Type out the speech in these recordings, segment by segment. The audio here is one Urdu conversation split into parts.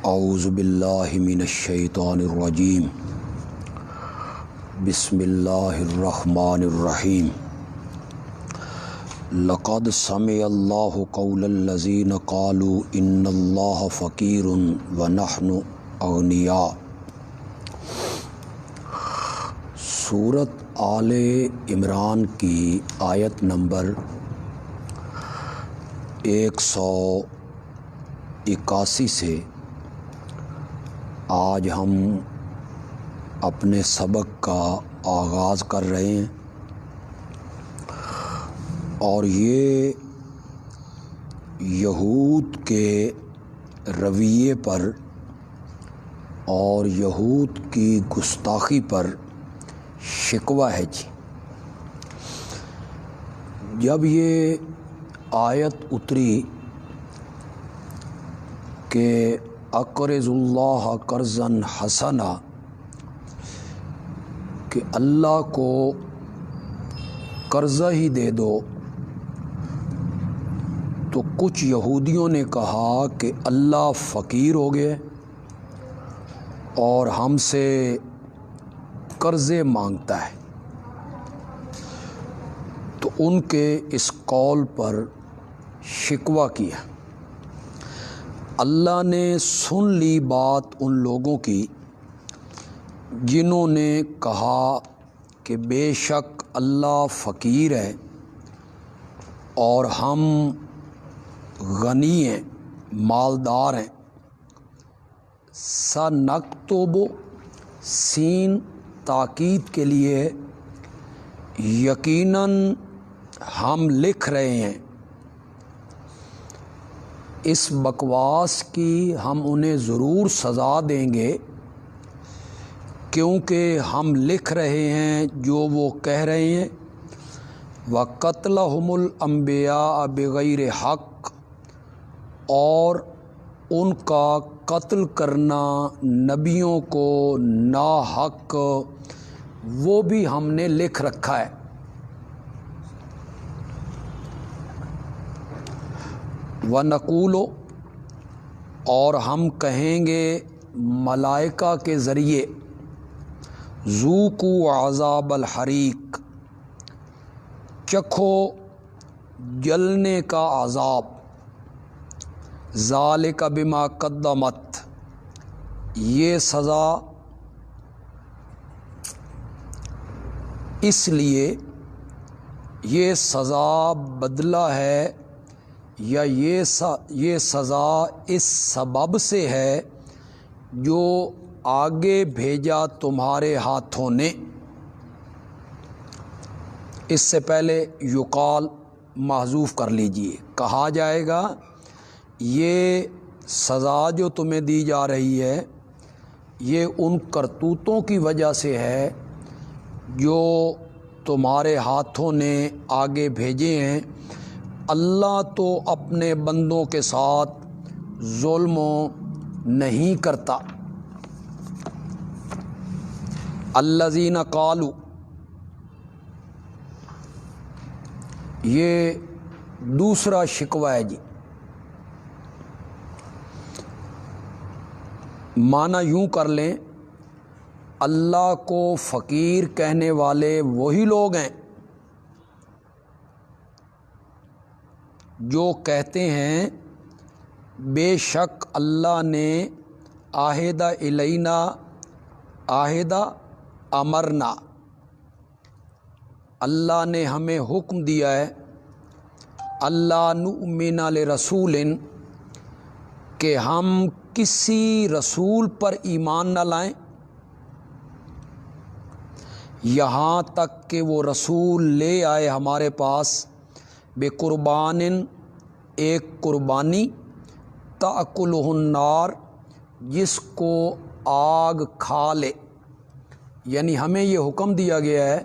اعوذ باللہ من الشیطان الرجیم بسم اللہ الرحمن الرحیم لقد سمع اللہ قول الذین قالوا ان اللہ فقیر ونحن اغنیاء۔ سورۃ آل عمران کی آیت نمبر 181 سے آج ہم اپنے سبق کا آغاز کر رہے ہیں، اور یہ یہود کے رویے پر اور یہود کی گستاخی پر شکوہ ہے جی۔ جب یہ آیت اتری کہ اقرض اللہ قرضا حسنا، کہ اللہ کو قرضہ ہی دے دو، تو کچھ یہودیوں نے کہا کہ اللہ فقیر ہو گئے اور ہم سے قرضے مانگتا ہے۔ تو ان کے اس قول پر شکوہ کیا۔ اللہ نے سن لی بات ان لوگوں کی جنہوں نے کہا کہ بے شک اللہ فقیر ہے اور ہم غنی ہیں، مالدار ہیں۔ سنکتب، سین تاکید کے لیے، یقیناً ہم لکھ رہے ہیں۔ اس بکواس کی ہم انہیں ضرور سزا دیں گے، کیونکہ ہم لکھ رہے ہیں جو وہ کہہ رہے ہیں۔ وَقَتْلَهُمُ الْأَنْبِيَاءَ بِغَيْرِ حق، اور ان کا قتل کرنا نبیوں کو ناحق، وہ بھی ہم نے لکھ رکھا ہے۔ وَنَقُولُ، اور ہم کہیں گے ملائکہ کے ذریعے، ذُوقُوا عذاب الحریق، چکھو جلنے کا عذاب، ذالک بما قدمت، یہ سزا اس لیے، یہ سزا بدلہ ہے، یا یہ سزا اس سبب سے ہے جو آگے بھیجا تمہارے ہاتھوں نے۔ اس سے پہلے یقال محذوف کر لیجئے، کہا جائے گا یہ سزا جو تمہیں دی جا رہی ہے یہ ان کرتوتوں کی وجہ سے ہے جو تمہارے ہاتھوں نے آگے بھیجے ہیں۔ اللہ تو اپنے بندوں کے ساتھ ظلم نہیں کرتا۔ الذین قالوا، یہ دوسرا شکوہ ہے جی۔ معنی یوں کر لیں، اللہ کو فقیر کہنے والے وہی لوگ ہیں جو کہتے ہیں بے شک اللہ نے عہد الینا عہد امرنا، اللہ نے ہمیں حکم دیا ہے، اللہ نؤمن لرسول، کہ ہم کسی رسول پر ایمان نہ لائیں یہاں تک کہ وہ رسول لے آئے ہمارے پاس بقربان، ایک قربانی، تأکلہ النار، جس کو آگ کھا لے۔ یعنی ہمیں یہ حکم دیا گیا ہے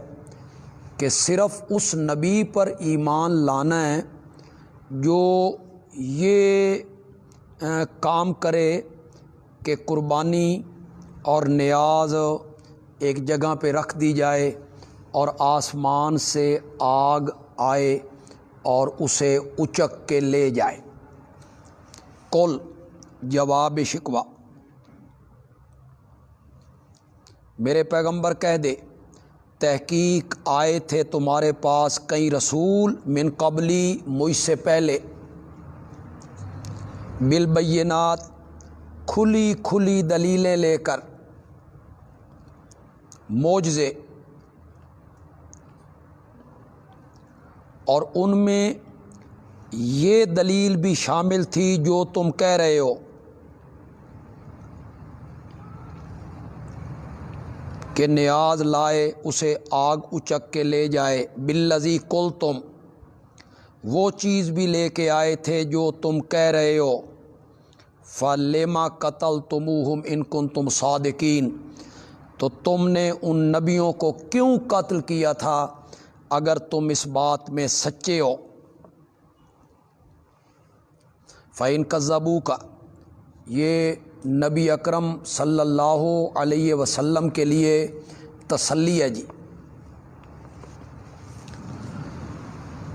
کہ صرف اس نبی پر ایمان لانا ہے جو یہ کام کرے کہ قربانی اور نیاز ایک جگہ پہ رکھ دی جائے اور آسمان سے آگ آئے اور اسے اچک کے لے جائے۔ قل، جواب شکوہ، میرے پیغمبر کہہ دے تحقیق آئے تھے تمہارے پاس کئی رسول من قبلی مجھ سے پہلے بالبینات کھلی کھلی دلیلیں لے کر معجزے، اور ان میں یہ دلیل بھی شامل تھی جو تم کہہ رہے ہو کہ نیاز لائے اسے آگ اچک کے لے جائے، بالذی قلتم وہ چیز بھی لے کے آئے تھے جو تم کہہ رہے ہو، فَلِمَ قَتَلْتُمُوهُمْ إِن كُنتُمْ صَادِقِينَ تو تم نے ان نبیوں کو کیوں قتل کیا تھا اگر تم اس بات میں سچے ہو۔ فَإِن كَذَّبُوكَ یہ نبی اکرم صلی اللہ علیہ وسلم کے لیے تسلی ہے جی،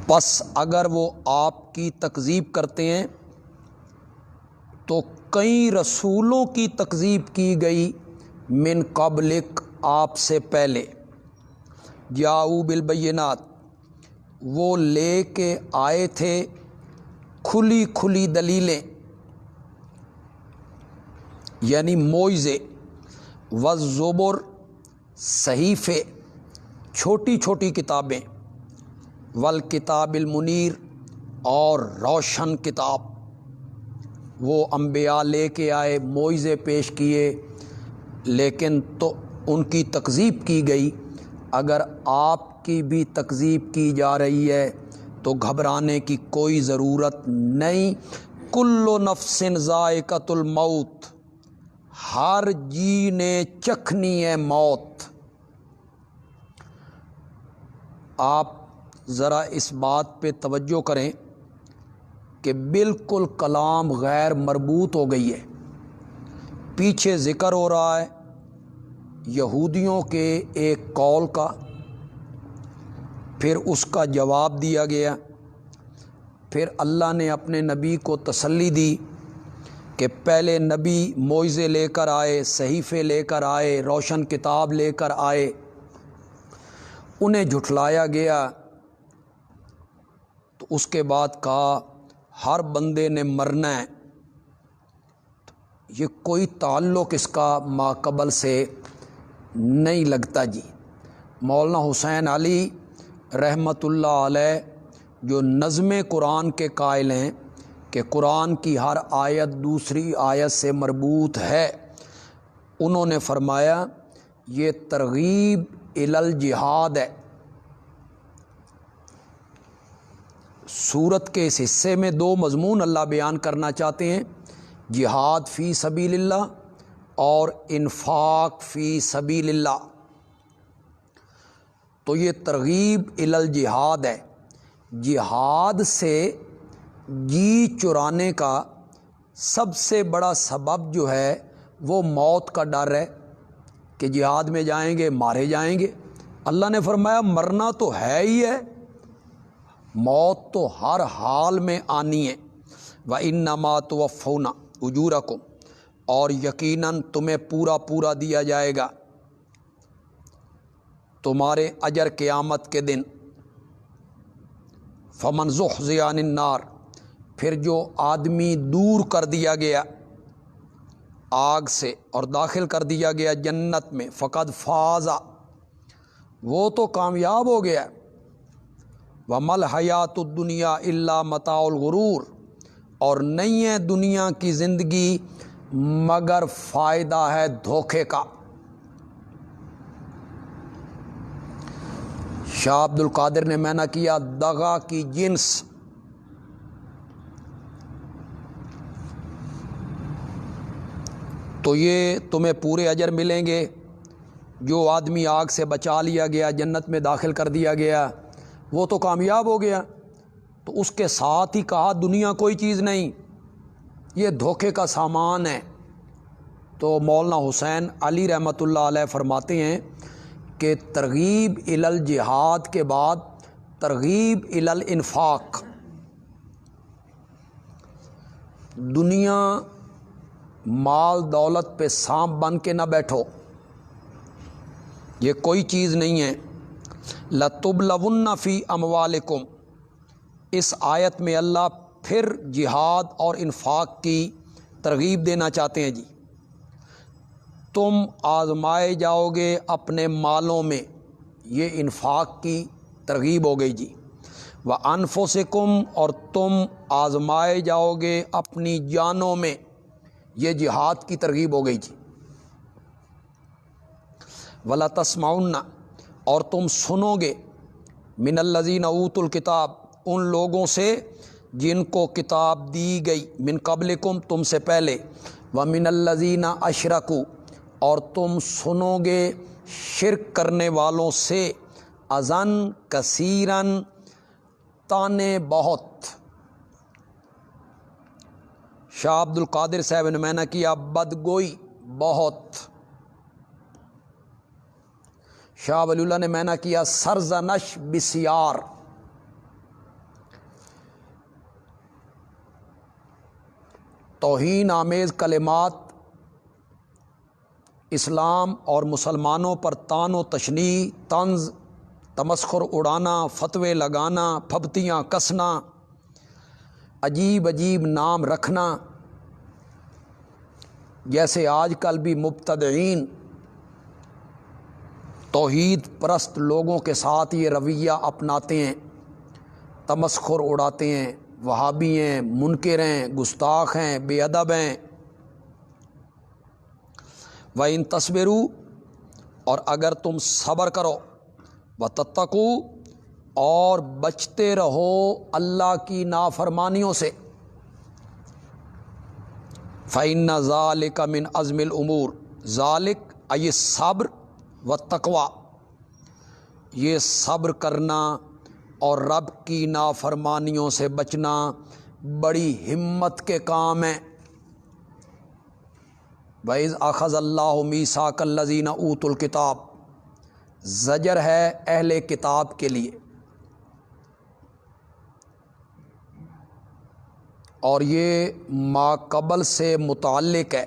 پس اگر وہ آپ کی تکذیب کرتے ہیں تو کئی رسولوں کی تکذیب کی گئی من قبلک آپ سے پہلے، جاؤ بالبینات وہ لے کے آئے تھے کھلی کھلی دلیلیں یعنی معجزے، والزبر صحیفے چھوٹی چھوٹی کتابیں، والکتاب المنیر اور روشن کتاب، وہ انبیاء لے کے آئے معجزے پیش کیے لیکن تو ان کی تکذیب کی گئی۔ اگر آپ کی بھی تکذیب کی جا رہی ہے تو گھبرانے کی کوئی ضرورت نہیں، کل نفس ذائقۃ الموت ہر جی نے چکھنی ہے موت۔ آپ ذرا اس بات پہ توجہ کریں کہ بالکل کلام غیر مربوط ہو گئی ہے، پیچھے ذکر ہو رہا ہے یہودیوں کے ایک قول کا، پھر اس کا جواب دیا گیا، پھر اللہ نے اپنے نبی کو تسلی دی کہ پہلے نبی معجزے لے کر آئے، صحیفے لے کر آئے، روشن کتاب لے کر آئے، انہیں جھٹلایا گیا، تو اس کے بعد کہا ہر بندے نے مرنا ہے۔ یہ کوئی تعلق اس کا ماقبل سے نہیں لگتا جی۔ مولانا حسین علی رحمۃ اللہ علیہ جو نظم قرآن کے قائل ہیں کہ قرآن کی ہر آیت دوسری آیت سے مربوط ہے، انہوں نے فرمایا یہ ترغیب الی الجہاد ہے۔ سورت کے اس حصے میں دو مضمون اللہ بیان کرنا چاہتے ہیں، جہاد فی سبیل اللہ اور انفاق فی سبیل اللہ۔ تو یہ ترغیب الی الجہاد ہے، جہاد سے جی چرانے کا سب سے بڑا سبب جو ہے وہ موت کا ڈر ہے کہ جہاد میں جائیں گے مارے جائیں گے۔ اللہ نے فرمایا مرنا تو ہے ہی ہے، موت تو ہر حال میں آنی ہے۔ وَإِنَّمَا تُوَفَّوْنَ أُجُورَكُمْ اور یقیناً تمہیں پورا پورا دیا جائے گا تمہارے اجر قیامت کے دن۔ فَمَنْ زُحْزِحَ عَنِ النَّارِ پھر جو آدمی دور کر دیا گیا آگ سے اور داخل کر دیا گیا جنت میں، فقد فاز وہ تو کامیاب ہو گیا۔ وَمَا الْحَيَاةُ الدُّنْيَا إِلَّا مَتَاعُ الْغُرُورِ اور نہیں ہے دنیا کی زندگی مگر فائدہ ہے دھوکے کا۔ شاہ عبد القادر نے میں نہ کیا دغا کی جنس، تو یہ تمہیں پورے اجر ملیں گے۔ جو آدمی آگ سے بچا لیا گیا جنت میں داخل کر دیا گیا وہ تو کامیاب ہو گیا، تو اس کے ساتھ ہی کہا دنیا کوئی چیز نہیں، یہ دھوکے کا سامان ہے۔ تو مولانا حسین علی رحمۃ اللہ علیہ فرماتے ہیں کہ ترغیب الی الجہاد کے بعد ترغیب الی الانفاق، دنیا مال دولت پہ سانپ بن کے نہ بیٹھو، یہ کوئی چیز نہیں ہے۔ لَتُبْلَوُنَّ فِي أَمْوَالِكُمْ، اس آیت میں اللہ پھر جہاد اور انفاق کی ترغیب دینا چاہتے ہیں جی۔ تم آزمائے جاؤ گے اپنے مالوں میں، یہ انفاق کی ترغیب ہو گئی جی۔ وَأَنفُسِكُمْ، اور تم آزمائے جاؤ گے اپنی جانوں میں، یہ جہاد کی ترغیب ہو گئی جی۔ وَلَتَسْمَعُنَّ، اور تم سنو گے، مِنَ الَّذِينَ أُوتُوا الْكِتَابَ، ان لوگوں سے جن کو کتاب دی گئی، من قبلکم، تم سے پہلے، وَمِنَ الَّذِينَ أَشْرَكُوا، اور تم سنو گے شرک کرنے والوں سے، اذًا کثیراً، تانے بہت۔ شاہ عبد القادر صاحب نے میں نے کیا بدگوئی بہت، شاہ ولی اللہ نے میں نے کیا سرزنش بسیار۔ توہین آمیز کلمات، اسلام اور مسلمانوں پر طعن و تشنیع، طنز، تمسخر اڑانا، فتوے لگانا، پھبتیاں کسنا، عجیب عجیب نام رکھنا، جیسے آج کل بھی مبتدعین توحید پرست لوگوں کے ساتھ یہ رویہ اپناتے ہیں، تمسخر اڑاتے ہیں، وہابی ہیں، منکر ہیں، گستاخ ہیں، بے ادب ہیں۔ وَإِن تَصْبِرُوا، اور اگر تم صبر کرو، وَتَتَّقُوا، اور بچتے رہو اللہ کی نافرمانیوں سے، فَإِنَّ ذَلِكَ مِنْ عَزْمِ الْأُمُورِ، ذالک ای صبر والتقویٰ، یہ صبر کرنا اور رب کی نافرمانیوں سے بچنا بڑی ہمت کے کام ہیں۔ وَإِذْ أَخَذَ اللَّهُ مِيثَاقَ الَّذِينَ أُوتُوا الْكِتَابَ، زجر ہے اہل کتاب کے لیے، اور یہ ماقبل سے متعلق ہے۔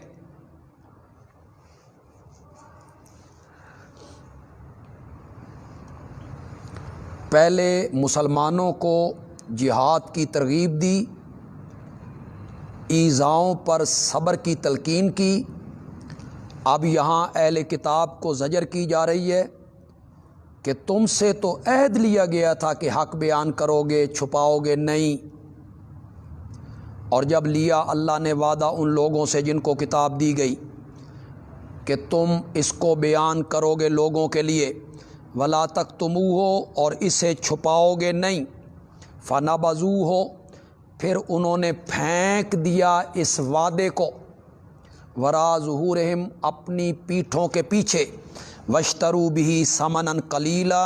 پہلے مسلمانوں کو جہاد کی ترغیب دی، ایذاؤں پر صبر کی تلقین کی، اب یہاں اہل کتاب کو زجر کی جا رہی ہے کہ تم سے تو عہد لیا گیا تھا کہ حق بیان کرو گے، چھپاؤ گے نہیں، اور جب لیا اللہ نے وعدہ ان لوگوں سے جن کو کتاب دی گئی کہ تم اس کو بیان کرو گے لوگوں کے لیے، ولا تکتموہ، اور اسے چھپاؤ گے نہیں، فنبذوہ، پھر انہوں نے پھینک دیا اس وعدے کو، وراء ظہورہم، اپنی پیٹھوں کے پیچھے، واشتروا بہ ثمنا قلیلا،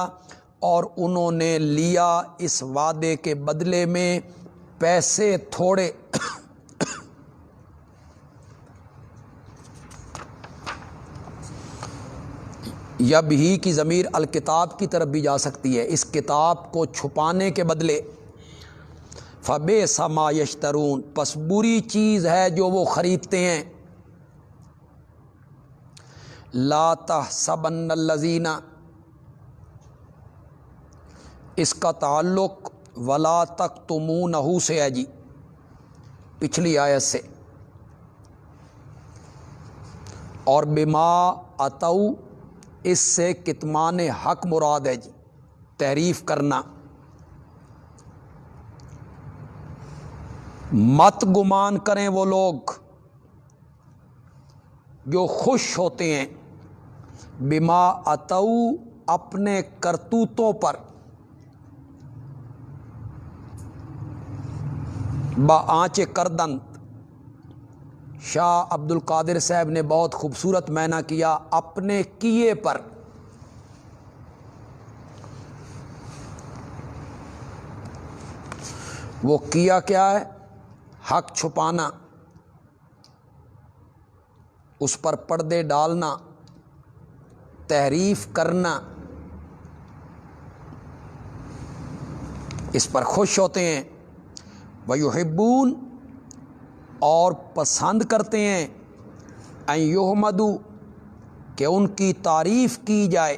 اور انہوں نے لیا اس وعدے کے بدلے میں پیسے تھوڑے۔ یا بھی کی ضمیر الکتاب کی طرف بھی جا سکتی ہے، اس کتاب کو چھپانے کے بدلے، فبئس ما یشترون، پس بری چیز ہے جو وہ خریدتے ہیں۔ لا تحسبن الذین، اس کا تعلق ولا تکتمونہ سے ہے جی، پچھلی آیت سے، اور بما اتوا، اس سے کتمان حق مراد ہے جی، تحریف کرنا۔ مت گمان کریں وہ لوگ جو خوش ہوتے ہیں، بما اتوا، اپنے کرتوتوں پر، بآنچ کردن۔ شاہ عبد القادر صاحب نے بہت خوبصورت معنی کیا، اپنے کیے پر۔ وہ کیا کیا ہے؟ حق چھپانا، اس پر پردے ڈالنا، تحریف کرنا، اس پر خوش ہوتے ہیں۔ وَيُحِبُّونَ، اور پسند کرتے ہیں، ان یحمدوا، کہ ان کی تعریف کی جائے،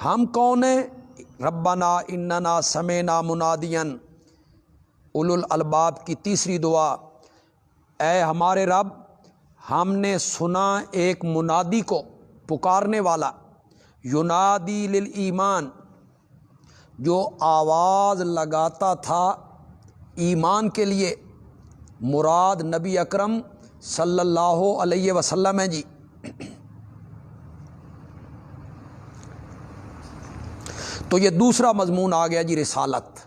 ہم کون ہیں؟ ربنا اننا سمعنا منادین، اولو الالباب کی تیسری دعا، اے ہمارے رب ہم نے سنا ایک منادی کو، پکارنے والا، ینادی للایمان، جو آواز لگاتا تھا ایمان کے لیے، مراد نبی اکرم صلی اللہ علیہ وسلم ہے جی۔ تو یہ دوسرا مضمون آ گیا جی، رسالت۔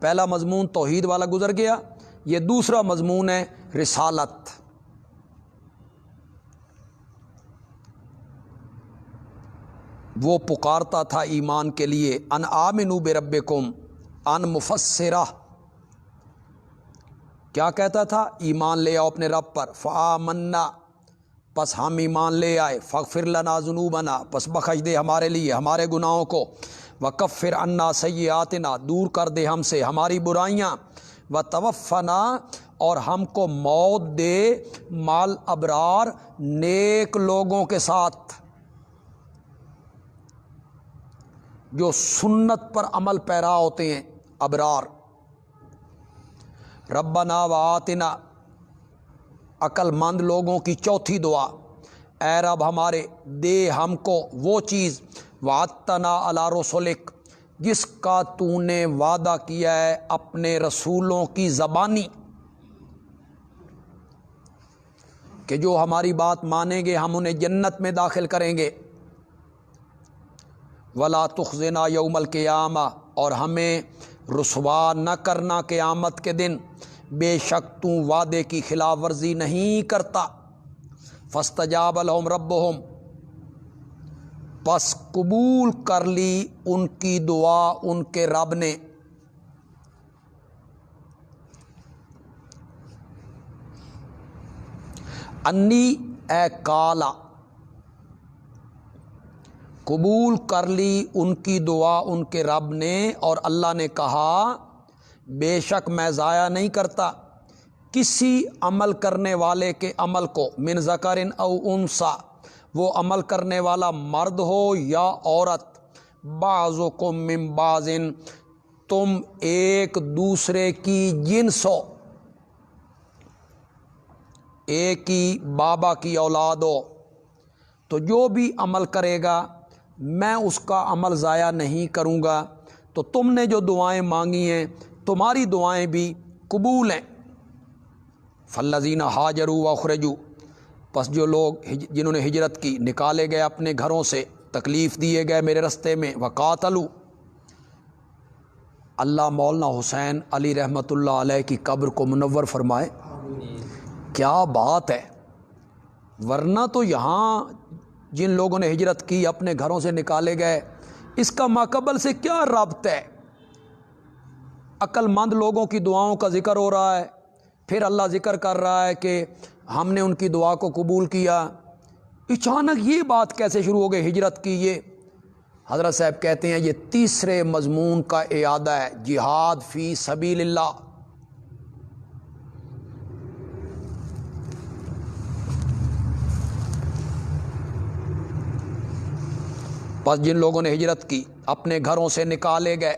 پہلا مضمون توحید والا گزر گیا، یہ دوسرا مضمون ہے رسالت۔ وہ پکارتا تھا ایمان کے لیے، ان آمنوا بربکم، ان مفسرہ، کیا کہتا تھا؟ ایمان لے آؤ اپنے رب پر، فآمنا، پس ہم ایمان لے آئے، فاغفر لنا ذنوبنا، پس بخش دے ہمارے لیے ہمارے گناہوں کو، وکفر عنا سیئاتنا، دور کر دے ہم سے ہماری برائیاں، وتوفنا، اور ہم کو موت دے مال ابرار، نیک لوگوں کے ساتھ جو سنت پر عمل پیرا ہوتے ہیں، ابرار۔ ربنا وآتنا، عقل مند لوگوں کی چوتھی دعا، اے رب ہمارے دے ہم کو وہ چیز، وعدتنا علی رسلک، جس کا تو نے وعدہ کیا ہے اپنے رسولوں کی زبانی، کہ جو ہماری بات مانیں گے ہم انہیں جنت میں داخل کریں گے، ولا تخزنا یوم القیامہ، اور ہمیں رسوا نہ کرنا قیامت کے دن، بے شک تو وعدے کی خلاف ورزی نہیں کرتا۔ فاستجاب لهم ربهم، پس قبول کر لی ان کی دعا ان کے رب نے۔ انی، اے کالا، قبول کر لی ان کی دعا ان کے رب نے، اور اللہ نے کہا بے شک میں ضائع نہیں کرتا کسی عمل کرنے والے کے عمل کو، من ذکر او انثی، وہ عمل کرنے والا مرد ہو یا عورت، بعضکم من بعض، تم ایک دوسرے کی جنس ہو، ایک ہی بابا کی اولاد ہو، تو جو بھی عمل کرے گا میں اس کا عمل ضائع نہیں کروں گا۔ تو تم نے جو دعائیں مانگی ہیں تمہاری دعائیں بھی قبول ہیں۔ فالذین ہاجروا واخرجوا، پس جو لوگ جنہوں نے ہجرت کی، نکالے گئے اپنے گھروں سے، تکلیف دیے گئے میرے رستے میں، وقاتلوا، اللہ مولانا حسین علی رحمۃ اللہ علیہ کی قبر کو منور فرمائے۔ کیا بات ہے، ورنہ تو یہاں جن لوگوں نے ہجرت کی اپنے گھروں سے نکالے گئے، اس کا ماقبل سے کیا رابطہ ہے؟ عقل مند لوگوں کی دعاؤں کا ذکر ہو رہا ہے، پھر اللہ ذکر کر رہا ہے کہ ہم نے ان کی دعا کو قبول کیا۔ اچانک یہ بات کیسے شروع ہو گئی ہجرت کی؟ یہ حضرت صاحب کہتے ہیں یہ تیسرے مضمون کا اعادہ ہے، جہاد فی سبیل اللہ۔ پس جن لوگوں نے ہجرت کی اپنے گھروں سے نکالے گئے،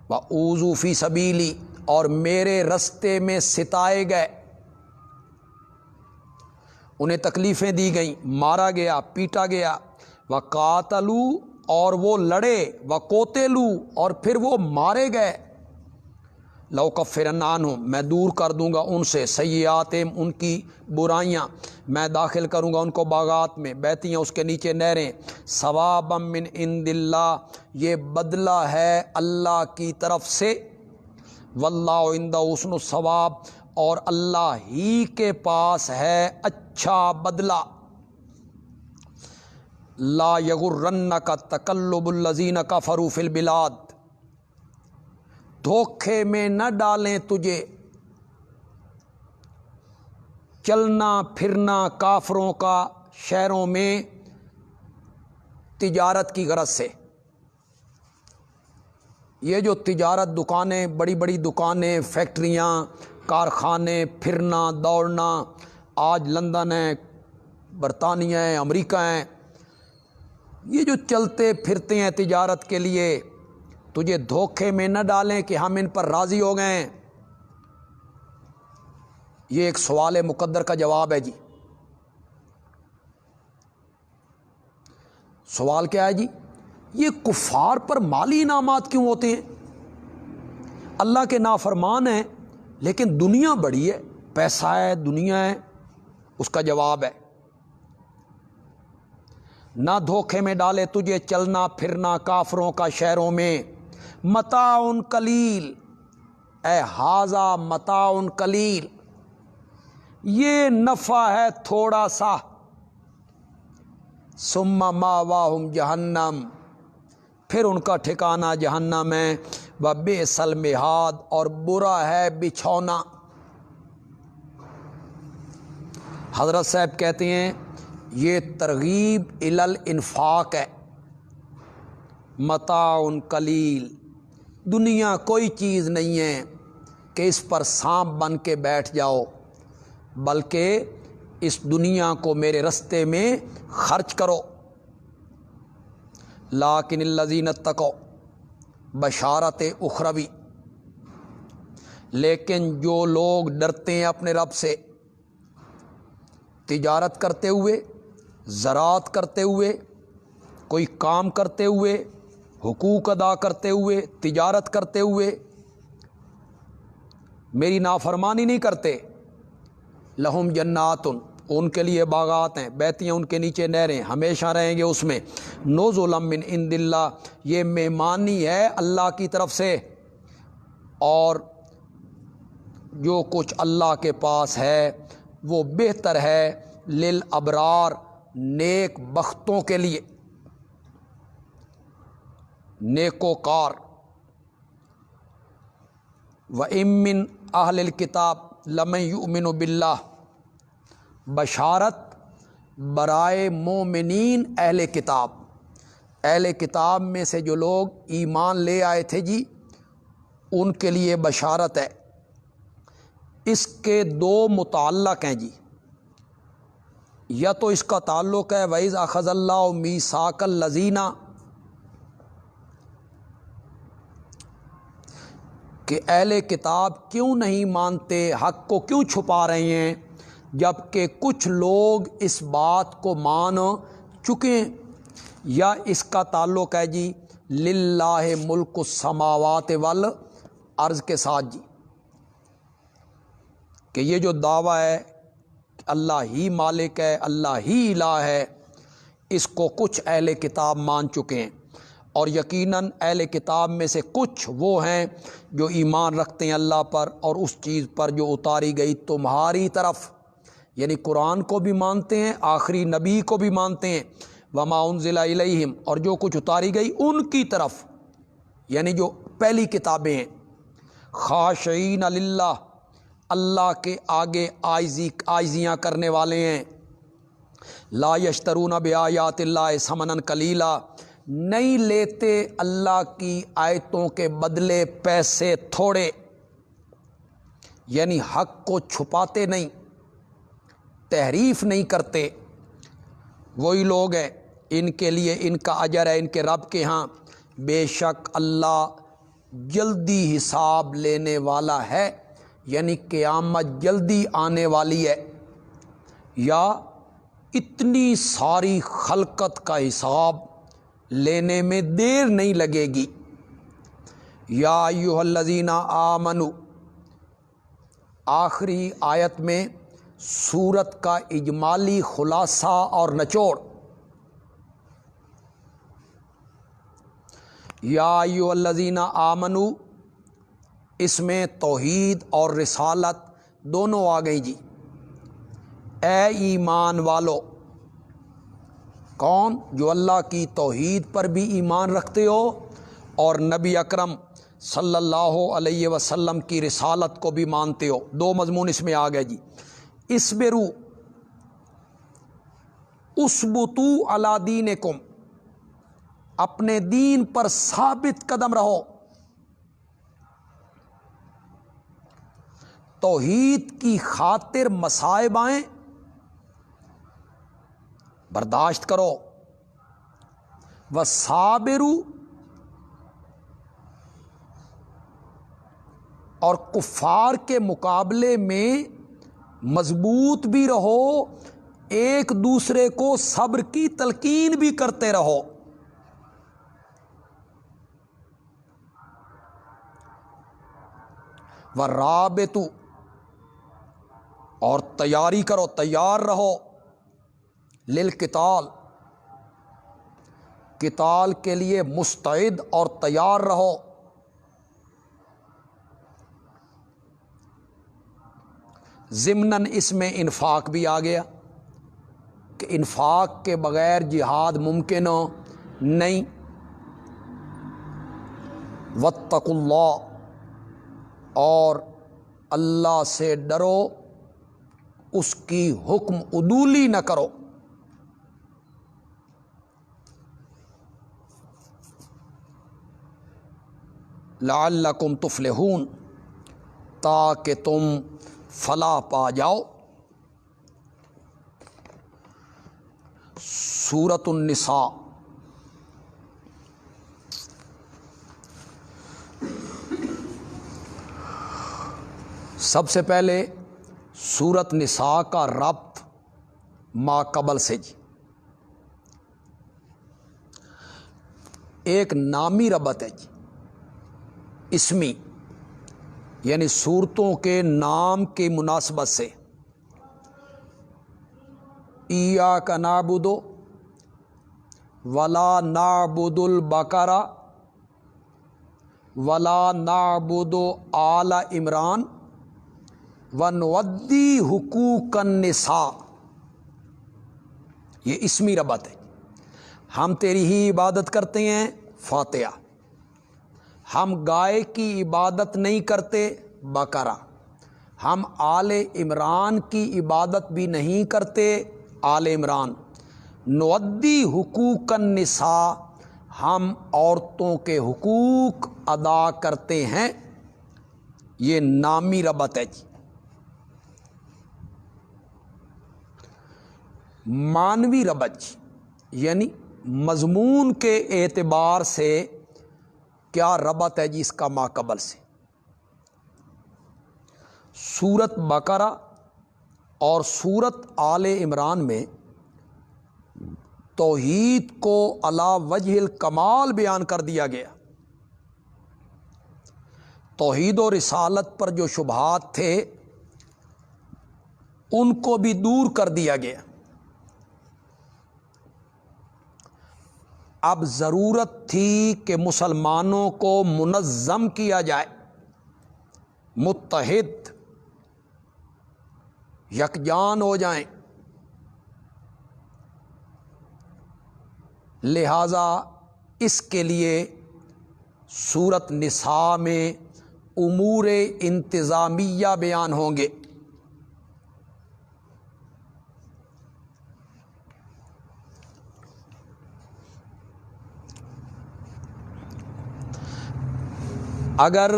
وَأُوذُوا فِي سَبِيلِي، اور میرے رستے میں ستائے گئے، انہیں تکلیفیں دی گئیں، مارا گیا، پیٹا گیا، وَقَاتَلُوا، اور وہ لڑے، وَقُوتِلُوا، اور پھر وہ مارے گئے، لَأُكَفِّرَنَّ عَنْهُمْ، میں دور کر دوں گا ان سے، سیئاتہم، ان کی برائیاں، میں داخل کروں گا ان کو باغات میں، بہتی ہیں اس کے نیچے نہریں، ثوابا من عند اللہ، یہ بدلہ ہے اللہ کی طرف سے، واللہ عندہ حسن الثواب، اور اللہ ہی کے پاس ہے اچھا بدلہ۔ لا یغرنک تقلب الذین کفروا فی البلاد، دھوکے میں نہ ڈالیں تجھے چلنا پھرنا کافروں کا شہروں میں تجارت کی غرض سے۔ یہ جو تجارت، دکانیں، بڑی بڑی دکانیں، فیکٹریاں، کارخانے، پھرنا دوڑنا، آج لندن ہے، برطانیہ ہے، امریکہ ہیں، یہ جو چلتے پھرتے ہیں تجارت کے لیے، تجھے دھوکے میں نہ ڈالیں کہ ہم ان پر راضی ہو گئے ہیں۔ یہ ایک سوال مقدر کا جواب ہے جی۔ سوال کیا ہے جی؟ یہ کفار پر مالی انعامات کیوں ہوتے ہیں؟ اللہ کے نافرمان ہیں لیکن دنیا بڑی ہے، پیسہ ہے، دنیا ہے۔ اس کا جواب ہے نہ دھوکے میں ڈالے تجھے چلنا پھرنا کافروں کا شہروں میں، متاع قلیل، اے ھذا متاع قلیل، یہ نفع ہے تھوڑا سا، ثم مأواہم جہنم، پھر ان کا ٹھکانہ جہنم ہے، وبئس المہاد، اور برا ہے بچھونا۔ حضرت صاحب کہتے ہیں یہ ترغیب الی الانفاق ہے۔ متاع قلیل، دنیا کوئی چیز نہیں ہے کہ اس پر سانپ بن کے بیٹھ جاؤ، بلکہ اس دنیا کو میرے رستے میں خرچ کرو۔ لیکن الذین اتقوا، بشارت اخروی، لیکن جو لوگ ڈرتے ہیں اپنے رب سے، تجارت کرتے ہوئے، زراعت کرتے ہوئے، کوئی کام کرتے ہوئے، حقوق ادا کرتے ہوئے، تجارت کرتے ہوئے میری نافرمانی نہیں کرتے، لہم جنات، ان کے لیے باغات ہیں، بہتیاں ان کے نیچے نہریں، ہمیشہ رہیں گے اس میں، نزلا من عند اللہ، یہ مہمانی ہے اللہ کی طرف سے، اور جو کچھ اللہ کے پاس ہے وہ بہتر ہے للابرار، نیک بختوں کے لیے، نیکوکار۔ وَإِن مِّنْ أَهْلِ الْكِتَابِ لَمَن يُؤْمِنُ بِاللَّهِ، بشارت برائے مومنین اہل کتاب، اہل کتاب میں سے جو لوگ ایمان لے آئے تھے جی، ان کے لیے بشارت ہے۔ اس کے دو متعلق ہیں جی، یا تو اس کا تعلق ہے وَإِذْ أَخَذَ اللَّهُ مِيثَاقَ الَّذِينَ، کہ اہل کتاب کیوں نہیں مانتے، حق کو کیوں چھپا رہے ہیں، جبکہ کچھ لوگ اس بات کو مان چکے ہیں۔ یا اس کا تعلق ہے جی للہ ملک السماوات والارض کے ساتھ جی، کہ یہ جو دعویٰ ہے کہ اللہ ہی مالک ہے، اللہ ہی الہ ہے، اس کو کچھ اہل کتاب مان چکے ہیں، اور یقیناً اہل کتاب میں سے کچھ وہ ہیں جو ایمان رکھتے ہیں اللہ پر اور اس چیز پر جو اتاری گئی تمہاری طرف، یعنی قرآن کو بھی مانتے ہیں، آخری نبی کو بھی مانتے ہیں، وما انزل الیہم، اور جو کچھ اتاری گئی ان کی طرف، یعنی جو پہلی کتابیں ہیں، خاشعین للہ، اللہ کے آگے عاجزیاں کرنے والے ہیں، لا یشترون بآیات اللہ ثمنا قلیلا، نہیں لیتے اللہ کی آیتوں کے بدلے پیسے تھوڑے، یعنی حق کو چھپاتے نہیں، تحریف نہیں کرتے، وہی لوگ ہیں، ان کے لیے ان کا اجر ہے ان کے رب کے ہاں، بے شک اللہ جلدی حساب لینے والا ہے، یعنی قیامت جلدی آنے والی ہے، یا اتنی ساری خلقت کا حساب لینے میں دیر نہیں لگے گی۔ یا ایھا الذین آمنوا، آخری آیت میں سورت کا اجمالی خلاصہ اور نچوڑ، یا ایھا الذین آمنوا، اس میں توحید اور رسالت دونوں آ گئی جی، اے ایمان والو، کون؟ جو اللہ کی توحید پر بھی ایمان رکھتے ہو اور نبی اکرم صلی اللہ علیہ وسلم کی رسالت کو بھی مانتے ہو، دو مضمون اس میں آ گئے جی۔ اصبروا، اثبتوا علی دینکم، اپنے دین پر ثابت قدم رہو، توحید کی خاطر مصائب آئیں برداشت کرو، وصابروا، اور کفار کے مقابلے میں مضبوط بھی رہو، ایک دوسرے کو صبر کی تلقین بھی کرتے رہو۔ وَرَابِطُوا، اور تیاری کرو، تیار رہو، للقتال، قتال کے لیے مستعد اور تیار رہو۔ ضمناً اس میں انفاق بھی آ گیا کہ انفاق کے بغیر جہاد ممکن نہیں۔ واتقوا اللہ، اور اللہ سے ڈرو، اس کی حکم عدولی نہ کرو۔ لعلکم تفلحون، تاکہ تم فلاح پا جاؤ۔ سورۃ النساء، سب سے پہلے سورۃ نساء کا ربط ما قبل سے جی، ایک نامی ربط ہے جی، اسمی، یعنی صورتوں کے نام کی مناسبت سے۔ ایاک نعبد ولا نعبد البقرہ ولا نعبد آل عمران ونودی حقوق النساء، یہ اسمی ربط ہے۔ ہم تیری ہی عبادت کرتے ہیں، فاتحہ۔ ہم گائے کی عبادت نہیں کرتے، بقرہ۔ ہم آل عمران کی عبادت بھی نہیں کرتے، آل عمران۔ نودی حقوق النساء، ہم عورتوں کے حقوق ادا کرتے ہیں۔ یہ نامی ربط ہے جی۔ معنوی ربط جی، یعنی مضمون کے اعتبار سے کیا ربط ہے جی اس کا ما قبل سے۔ سورت بقرہ اور سورت آل عمران میں توحید کو علی وجہ الکمال بیان کر دیا گیا۔ توحید و رسالت پر جو شبہات تھے ان کو بھی دور کر دیا گیا۔ اب ضرورت تھی کہ مسلمانوں کو منظم کیا جائے، متحد، یکجان ہو جائیں۔ لہذا اس کے لیے سورۃ نساء میں امور انتظامیہ بیان ہوں گے۔ اگر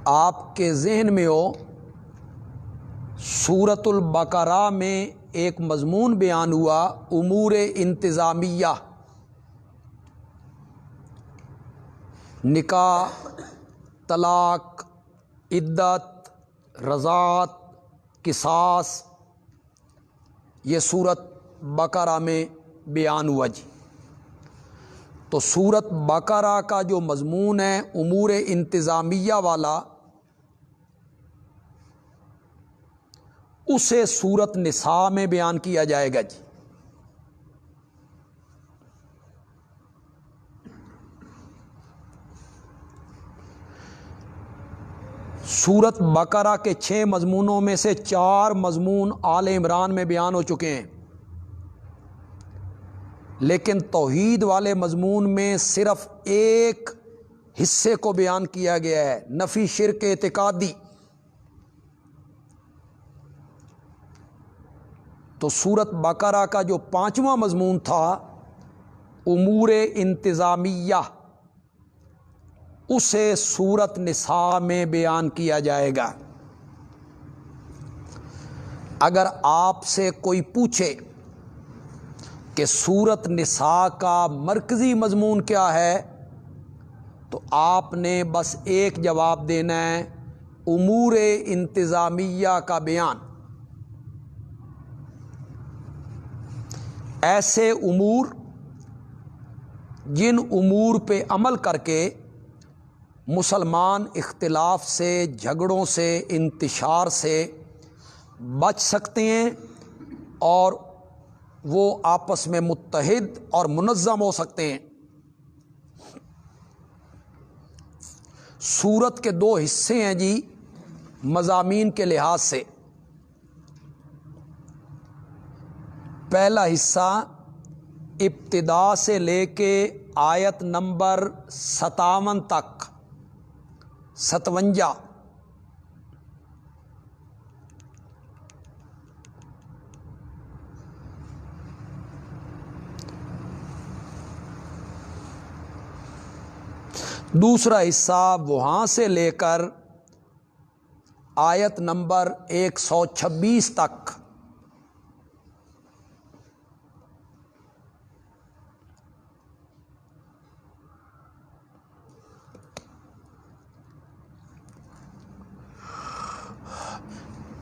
آپ کے ذہن میں ہو، سورۃ البقرہ میں ایک مضمون بیان ہوا امور انتظامیہ، نکاح، طلاق، عدت، رضاعت، قصاص، یہ سورۃ بقرہ میں بیان ہوا جی۔ تو سورۃ بقرہ کا جو مضمون ہے امور انتظامیہ والا، اسے سورۃ نساء میں بیان کیا جائے گا جی۔ سورۃ بقرہ کے 6 مضمونوں میں سے 4 مضمون آل عمران میں بیان ہو چکے ہیں، لیکن توحید والے مضمون میں صرف ایک حصے کو بیان کیا گیا ہے، نفی شرک اعتقادی۔ تو سورۃ بقرہ کا جو 5واں مضمون تھا امور انتظامیہ، اسے سورۃ نساء میں بیان کیا جائے گا۔ اگر آپ سے کوئی پوچھے کہ سورت نساء کا مرکزی مضمون کیا ہے، تو آپ نے بس ایک جواب دینا ہے، امور انتظامیہ کا بیان۔ ایسے امور جن امور پہ عمل کر کے مسلمان اختلاف سے، جھگڑوں سے، انتشار سے بچ سکتے ہیں اور وہ آپس میں متحد اور منظم ہو سکتے ہیں۔ سورت کے دو حصے ہیں جی مضامین کے لحاظ سے۔ پہلا حصہ ابتدا سے لے کے آیت نمبر 57 تک، 57۔ دوسرا حصہ وہاں سے لے کر آیت نمبر 126 تک۔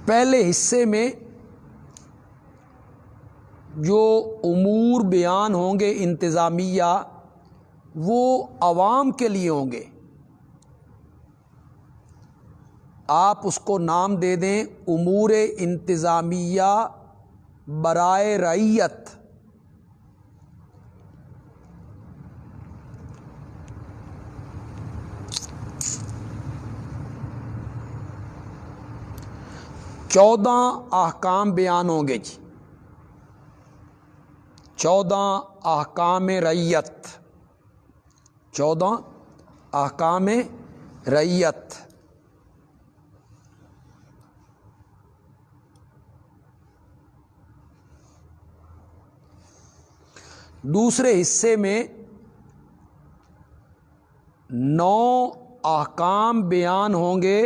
پہلے حصے میں جو امور بیان ہوں گے انتظامیہ، وہ عوام کے لیے ہوں گے۔ آپ اس کو نام دے دیں امور انتظامیہ برائے رعیت۔ چودہ احکام بیان ہوں گے جی، 14 احکام رعیت، 14 احکام رعیت۔ دوسرے حصے میں 9 احکام بیان ہوں گے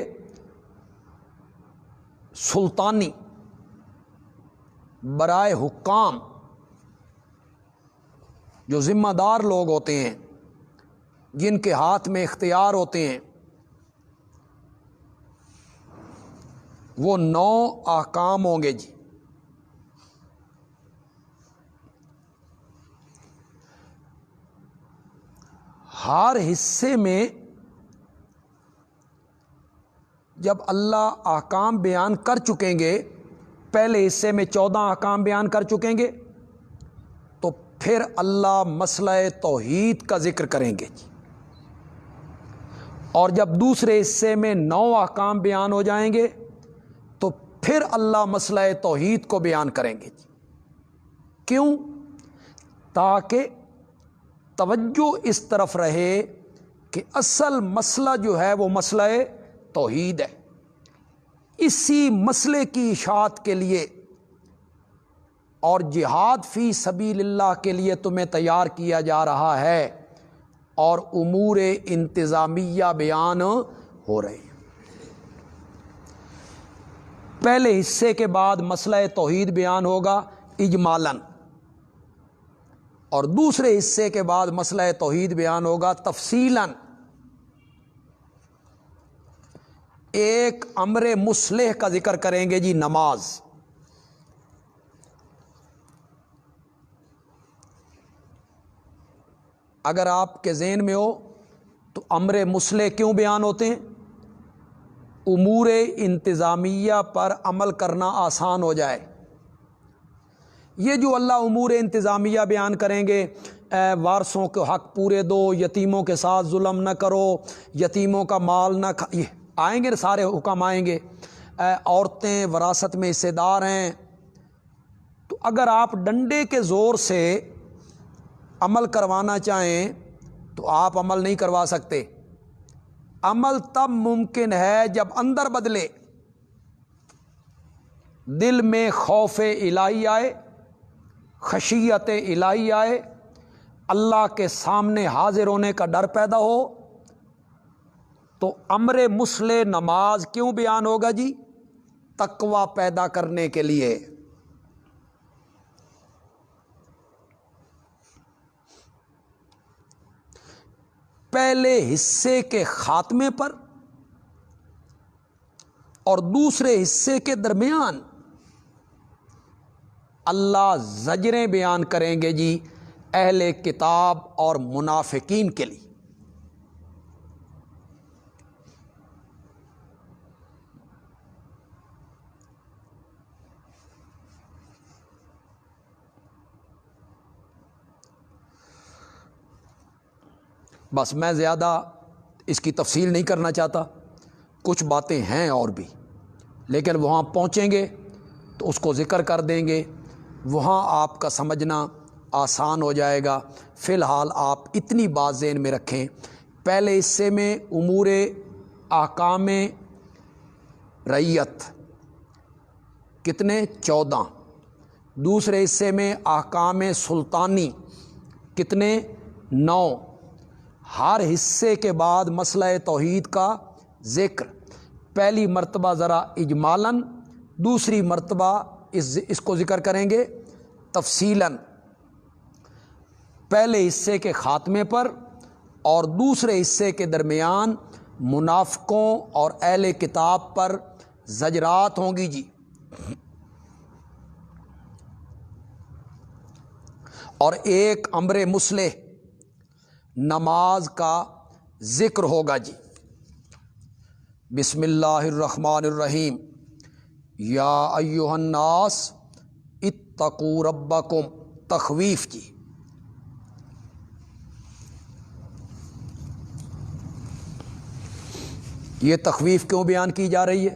سلطانی، برائے حکام، جو ذمہ دار لوگ ہوتے ہیں، جن کے ہاتھ میں اختیار ہوتے ہیں، وہ 9 احکام ہوں گے جی۔ ہر حصے میں جب اللہ احکام بیان کر چکیں گے، پہلے حصے میں 14 احکام بیان کر چکیں گے، تو پھر اللہ مسئلہ توحید کا ذکر کریں گے جی۔ اور جب دوسرے حصے میں 9 احکام بیان ہو جائیں گے، تو پھر اللہ مسئلہ توحید کو بیان کریں گے جی۔ کیوں؟ تاکہ توجہ اس طرف رہے کہ اصل مسئلہ جو ہے وہ مسئلہ توحید ہے۔ اسی مسئلے کی اشاعت کے لیے اور جہاد فی سبیل اللہ کے لیے تمہیں تیار کیا جا رہا ہے، اور امور انتظامیہ بیان ہو رہے ہیں۔ پہلے حصے کے بعد مسئلہ توحید بیان ہوگا اجمالاً، اور دوسرے حصے کے بعد مسئلہ توحید بیان ہوگا تفصیلاً۔ ایک امر مصلح کا ذکر کریں گے جی، نماز۔ اگر آپ کے ذہن میں ہو تو امر مصلح کیوں بیان ہوتے ہیں؟ امور انتظامیہ پر عمل کرنا آسان ہو جائے۔ یہ جو اللہ امور انتظامیہ بیان کریں گے، وارثوں کے حق پورے دو، یتیموں کے ساتھ ظلم نہ کرو، یتیموں کا مال نہ یہ آئیں گے، سارے حکم آئیں گے، عورتیں وراثت میں حصے دار ہیں۔ تو اگر آپ ڈنڈے کے زور سے عمل کروانا چاہیں تو آپ عمل نہیں کروا سکتے۔ عمل تب ممکن ہے جب اندر بدلے، دل میں خوف الہی آئے، خشیت الہی آئے، اللہ کے سامنے حاضر ہونے کا ڈر پیدا ہو۔ تو امر مصلح نماز کیوں بیان ہوگا جی؟ تقوی پیدا کرنے کے لیے۔ پہلے حصے کے خاتمے پر اور دوسرے حصے کے درمیان اللہ زجریں بیان کریں گے جی اہل کتاب اور منافقین کے لیے۔ بس میں زیادہ اس کی تفصیل نہیں کرنا چاہتا، کچھ باتیں ہیں اور بھی، لیکن وہاں پہنچیں گے تو اس کو ذکر کر دیں گے، وہاں آپ کا سمجھنا آسان ہو جائے گا۔ فی الحال آپ اتنی بات ذہن میں رکھیں، پہلے حصے میں امور احکام رعیت کتنے؟ 14، دوسرے حصے میں احکام سلطانی کتنے؟ 9۔ ہر حصے کے بعد مسئلہ توحید کا ذکر، پہلی مرتبہ ذرا اجمالاً، دوسری مرتبہ اس کو ذکر کریں گے تفصیلاً، پہلے حصے کے خاتمے پر اور دوسرے حصے کے درمیان منافقوں اور اہل کتاب پر زجرات ہوں گی جی۔ اور ایک امر مصلح نماز کا ذکر ہوگا جی۔ بسم اللہ الرحمن الرحیم، یا ایھا الناس اتقوا ربکم، تخویف جی۔ یہ تخویف کیوں بیان کی جا رہی ہے؟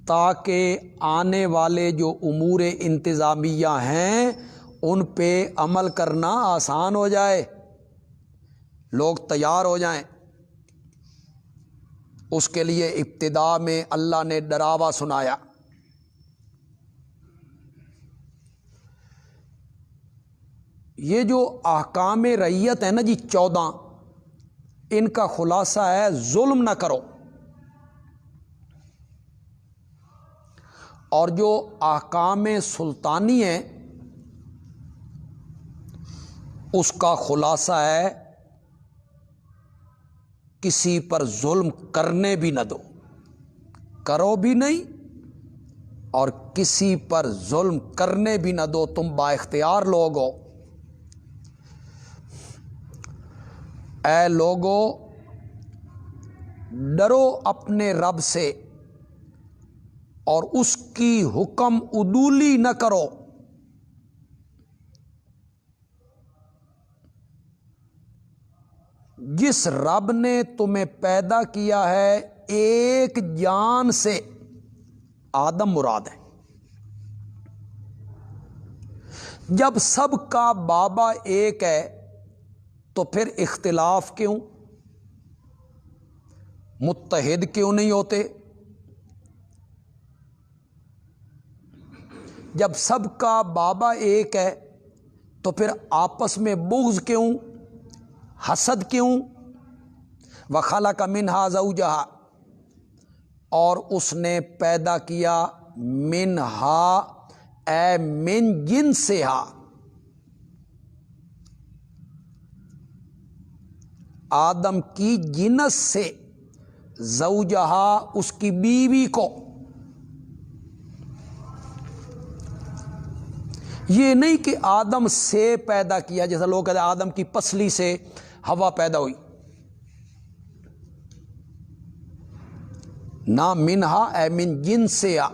تاکہ آنے والے جو امور انتظامیہ ہیں ان پہ عمل کرنا آسان ہو جائے، لوگ تیار ہو جائیں۔ اس کے لیے ابتدا میں اللہ نے ڈراوا سنایا۔ یہ جو احکام رعیت ہے نا جی 14، ان کا خلاصہ ہے ظلم نہ کرو، اور جو احکام سلطانی ہیں اس کا خلاصہ ہے کسی پر ظلم کرنے بھی نہ دو، کرو بھی نہیں اور کسی پر ظلم کرنے بھی نہ دو، تم با اختیار لوگ ہو۔ اے لوگو ڈرو اپنے رب سے اور اس کی حکم عدولی نہ کرو۔ جس رب نے تمہیں پیدا کیا ہے ایک جان سے، آدم مراد ہے، جب سب کا بابا ایک ہے تو پھر اختلاف کیوں؟ متحد کیوں نہیں ہوتے؟ جب سب کا بابا ایک ہے تو پھر آپس میں بغض کیوں، حسد کیوں؟ وَخَلَقَ مِنْهَا زَوْجَهَا، اور اس نے پیدا کیا منہا اے من جنسہا، آدم کی جنس سے، زوجہا اس کی بیوی کو۔ یہ نہیں کہ آدم سے پیدا کیا، جیسا لوگ کہتے ہیں آدم کی پسلی سے ہوا پیدا ہوئی، نہ منہا اے من جنسہا۔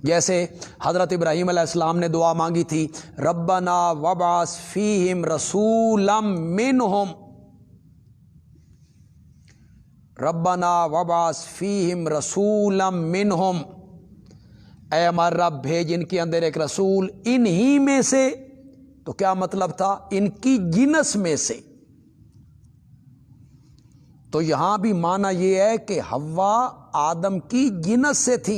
جیسے حضرت ابراہیم علیہ السلام نے دعا مانگی تھی، ربنا وابعث فیہم رسولا منہم، ربنا وابعث فیہم رسولا منہم، اے ہمارا رب بھیج ان کے اندر ایک رسول انہی میں سے۔ تو کیا مطلب تھا؟ ان کی جنس میں سے۔ تو یہاں بھی معنی یہ ہے کہ حوا آدم کی جنس سے تھی۔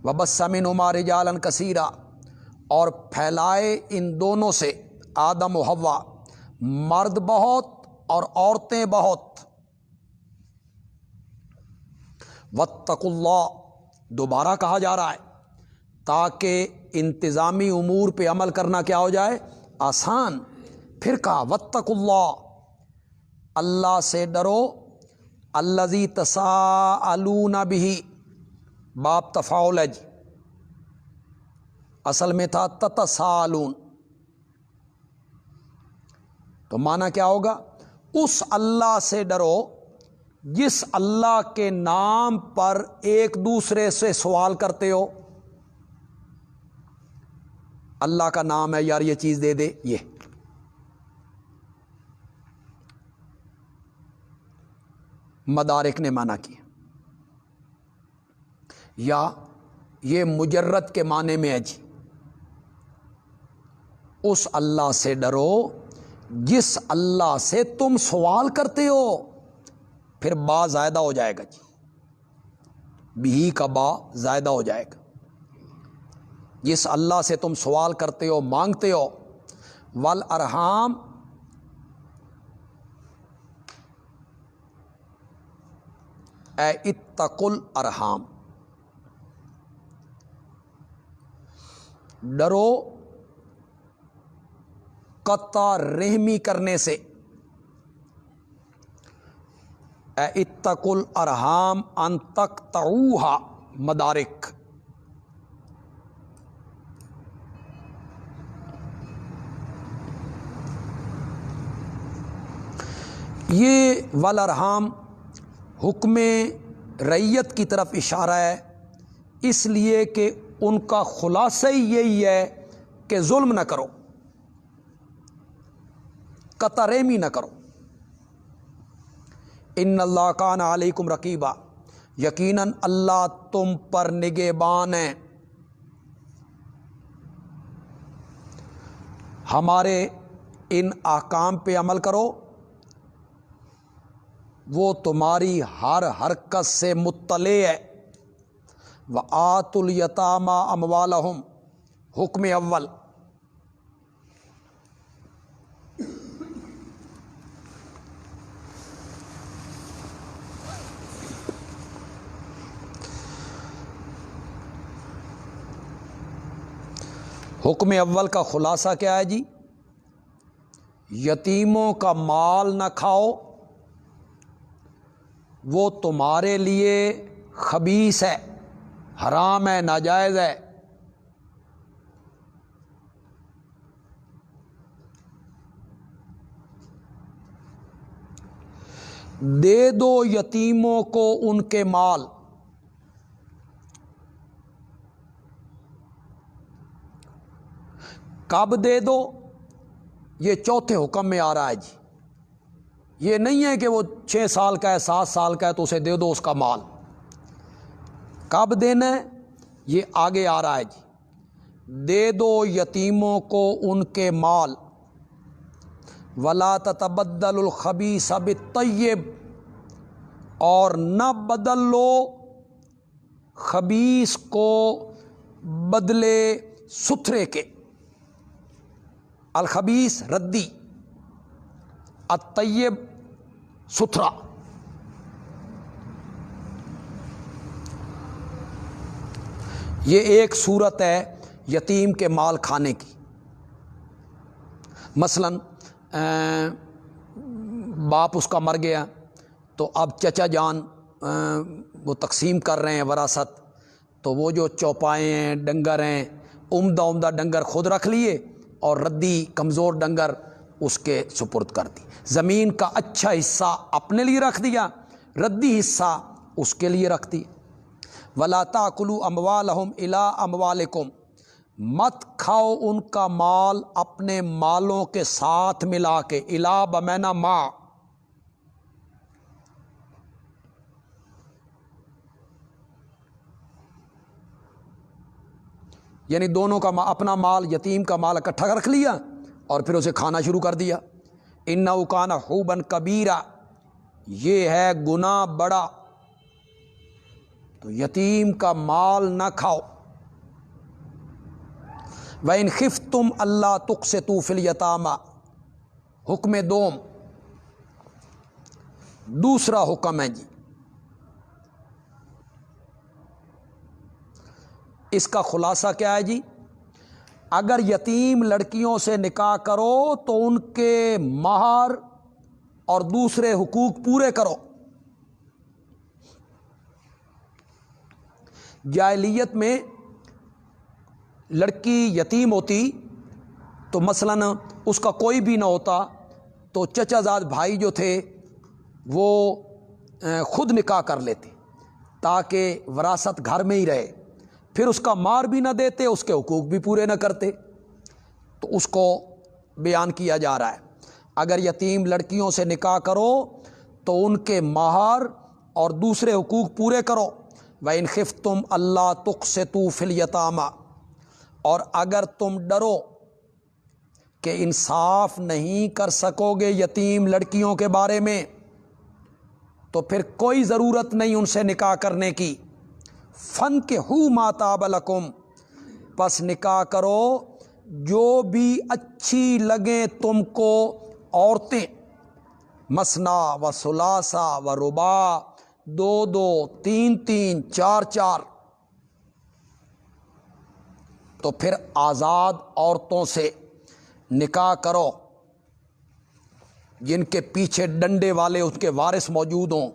وَبَثَّ مِنْهُمَا رِجَالًا كَثِيرًا، اور پھیلائے ان دونوں سے، آدم و حوا، مرد بہت اور عورتیں بہت۔ وَاتَّقُوا اللَّهَ، دوبارہ کہا جا رہا ہے تاکہ انتظامی امور پہ عمل کرنا کیا ہو جائے؟ آسان۔ پھر کہا وَاتَّقُوا اللَّهَ، اللہ سے ڈرو، الذی تساءلون بہ، باب تفاعل ہے جی، اصل میں تھا تتسالون، تو معنی کیا ہوگا؟ اس اللہ سے ڈرو جس اللہ کے نام پر ایک دوسرے سے سوال کرتے ہو۔ اللہ کا نام ہے، یار یہ چیز دے دے، یہ مدارک نے معنی کیا، یا یہ مجرد کے معنی میں ہے جی، اس اللہ سے ڈرو جس اللہ سے تم سوال کرتے ہو، پھر با زائدہ ہو جائے گا جی، بھی کا با زائدہ ہو جائے گا، جس اللہ سے تم سوال کرتے ہو، مانگتے ہو، والارحام، اے اتقوا الارحام، ڈرو قطع رحمی کرنے سے، اے اتقوا الارحام ان تقطعوها، مدارک، یہ والارحام حکم رعیت کی طرف اشارہ ہے، اس لیے کہ ان کا خلاصہ ہی یہی ہے کہ ظلم نہ کرو، قطع رحمی نہ کرو۔ ان اللہ کان علیکم رقیبا، یقیناً اللہ تم پر نگہبان ہے، ہمارے ان احکام پہ عمل کرو، وہ تمہاری ہر حرکت سے مطلع ہے۔ وآتوا الیتامی اموالہم، حکم اول، حکم اول کا خلاصہ کیا ہے جی؟ یتیموں کا مال نہ کھاؤ، وہ تمہارے لیے خبیث ہے، حرام ہے، ناجائز ہے۔ دے دو یتیموں کو ان کے مال، کب دے دو؟ یہ چوتھے حکم میں آ رہا ہے جی، یہ نہیں ہے کہ وہ 6 سال کا ہے، 7 سال کا ہے تو اسے دے دو اس کا مال، کب دینا ہے یہ آگے آ رہا ہے جی۔ دے دو یتیموں کو ان کے مال، ولا تتبدل الخبیث بالطیب، اور نہ بدل لو خبیث کو بدلے ستھرے کے، الخبیث ردی، الطیب ستھرا۔ یہ ایک صورت ہے یتیم کے مال کھانے کی، مثلا باپ اس کا مر گیا تو اب چچا جان وہ تقسیم کر رہے ہیں وراثت، تو وہ جو چوپائے ہیں، ڈنگر ہیں، عمدہ ڈنگر خود رکھ لیے اور ردی کمزور ڈنگر اس کے سپرد کر دی، زمین کا اچھا حصہ اپنے لیے رکھ دیا، ردی حصہ اس کے لیے رکھ دی۔ وَلَا تَأْكُلُوا أَمْوَالَهُمْ إِلَىٰ أَمْوَالِكُمْ، مت کھاؤ ان کا مال اپنے مالوں کے ساتھ ملا کے، الا بمعنی ما، یعنی دونوں کا اپنا مال، یتیم کا مال اکٹھا رکھ لیا اور پھر اسے کھانا شروع کر دیا۔ اِنَّهُ كَانَ حُوبًا كَبِيرًا، یہ ہے گناہ بڑا، تو یتیم کا مال نہ کھاؤ۔ وَإِنْ خِفْتُمْ أَلَّا تُقْسِطُوا فِي الْيَتَامَى، حکم دوم، دوسرا حکم ہے جی، اس کا خلاصہ کیا ہے جی؟ اگر یتیم لڑکیوں سے نکاح کرو تو ان کے مہر اور دوسرے حقوق پورے کرو۔ جاہلیت میں لڑکی یتیم ہوتی تو مثلاً اس کا کوئی بھی نہ ہوتا تو چچا زاد بھائی جو تھے وہ خود نکاح کر لیتے تاکہ وراثت گھر میں ہی رہے، پھر اس کا مار بھی نہ دیتے، اس کے حقوق بھی پورے نہ کرتے۔ تو اس کو بیان کیا جا رہا ہے اگر یتیم لڑکیوں سے نکاح کرو تو ان کے مہر اور دوسرے حقوق پورے کرو۔ وَإِنْ خِفْتُمْ أَلَّا تُقْسِطُوا فِي الْيَتَامَى، اور اگر تم ڈرو کہ انصاف نہیں کر سکو گے یتیم لڑکیوں کے بارے میں تو پھر کوئی ضرورت نہیں ان سے نکاح کرنے کی۔ فَانْكِحُوا مَا طَابَ لَكُمْ، پس نکاح کرو جو بھی اچھی لگیں تم کو عورتیں، مثنا و ثلاثہ و رباع، 2 3 4 تو پھر آزاد عورتوں سے نکاح کرو جن کے پیچھے ڈنڈے والے ان کے وارث موجود ہوں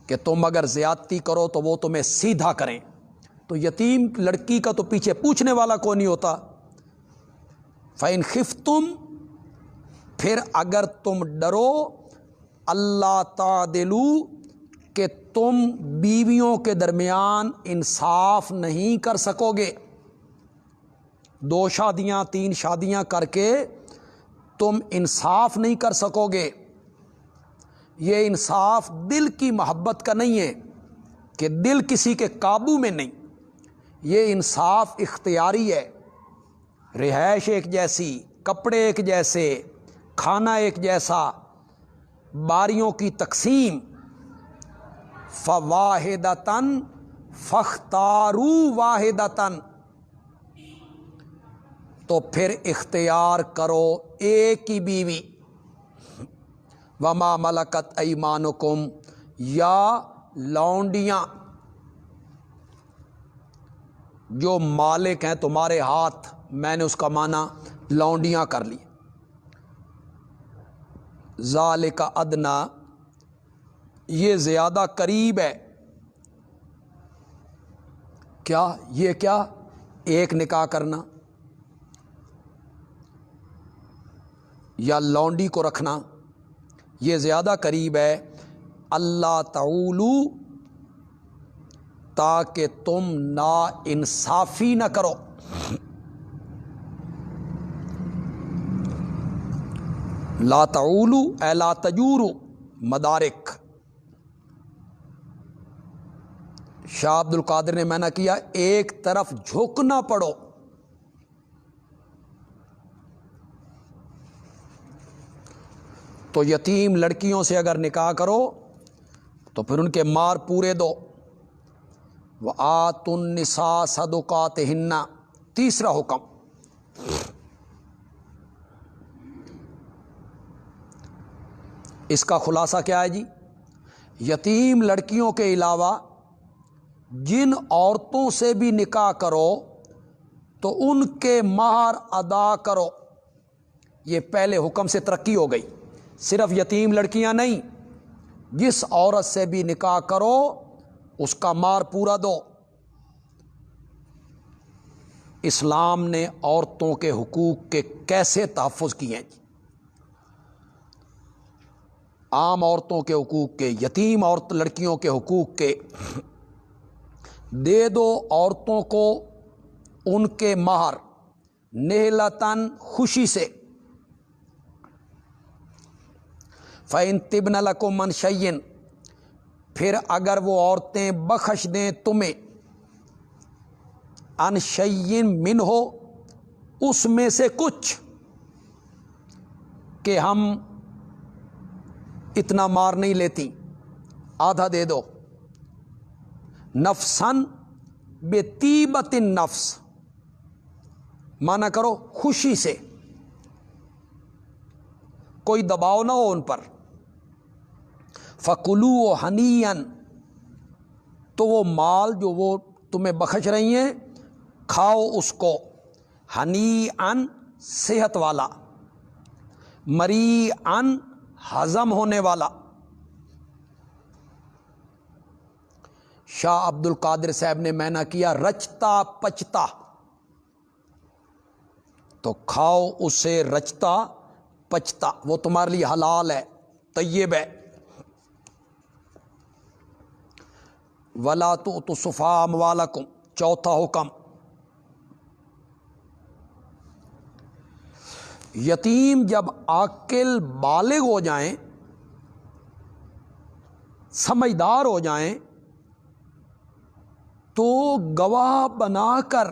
کہ تم اگر زیادتی کرو تو وہ تمہیں سیدھا کریں۔ تو یتیم لڑکی کا تو پیچھے پوچھنے والا کوئی نہیں ہوتا۔ فَإِنْ خِفْتُمْ، پھر اگر تم ڈرو، اللہ تعدلوا، کہ تم بیویوں کے درمیان انصاف نہیں کر سکو گے، 2 شادیاں 3 شادیاں کر کے تم انصاف نہیں کر سکو گے۔ یہ انصاف دل کی محبت کا نہیں ہے کہ دل کسی کے قابو میں نہیں، یہ انصاف اختیاری ہے۔ رہائش ایک جیسی، کپڑے ایک جیسے، کھانا ایک جیسا، باریوں کی تقسیم۔ فواحدتاً فاختاروا واحدتاً، تو پھر اختیار کرو ایک ہی بیوی۔ وما ملکت ایمانکم، یا لونڈیاں جو مالک ہیں تمہارے ہاتھ، میں نے اس کا معنی لونڈیاں کر لی۔ ذالک ادنا، یہ زیادہ قریب ہے، کیا یہ کیا ایک نکاح کرنا یا لونڈی کو رکھنا، یہ زیادہ قریب ہے اللہ تعولو، تاکہ تم نا انصافی نہ کرو۔ لا تعولو اے لا تجورو، مدارک۔ شاہ عبد القادر نے منع کیا ایک طرف جھک نہ پڑو۔ تو یتیم لڑکیوں سے اگر نکاح کرو تو پھر ان کے مار پورے دو۔ وآتوا النساء صدقاتہن، تیسرا حکم۔ اس کا خلاصہ کیا ہے جی؟ یتیم لڑکیوں کے علاوہ جن عورتوں سے بھی نکاح کرو تو ان کے مہر ادا کرو۔ یہ پہلے حکم سے ترقی ہو گئی، صرف یتیم لڑکیاں نہیں، جس عورت سے بھی نکاح کرو اس کا مہر پورا دو۔ اسلام نے عورتوں کے حقوق کے کیسے تحفظ کیے ہیں؟ عام عورتوں کے حقوق کے، یتیم عورت لڑکیوں کے حقوق کے۔ دے دو عورتوں کو ان کے مہر نہلتاً، خوشی سے۔ فَإِن طِبْنَ لَكُمْ عَنْ شَيْءٍ، پھر اگر وہ عورتیں بخش دیں تمہیں، عَنْ شَيْءٍ مِّنْهُ، اس میں سے کچھ، کہ ہم اتنا مار نہیں لیتی، آدھا دے دو۔ نفساً بطیبۃ النفس، مانا کرو خوشی سے، کوئی دباؤ نہ ہو ان پر۔ فَكُلُوا ہَنِيًّا، تو وہ مال جو وہ تمہیں بخش رہی ہیں کھاؤ اس کو، ہنیئاً، صحت والا، مریئاً، ہضم ہونے والا. شاہ عبد القادر صاحب نے معنی کیا رچتا پچتا، تو کھاؤ اسے رچتا پچتا، وہ تمہارے لیے حلال ہے، طیب ہے. وَلَا تُؤْتُوا السُّفَهَاءَ أَمْوَالَكُمْ، چوتھا حکم. یتیم جب عاقل بالغ ہو جائیں، سمجھدار ہو جائیں، تو گواہ بنا کر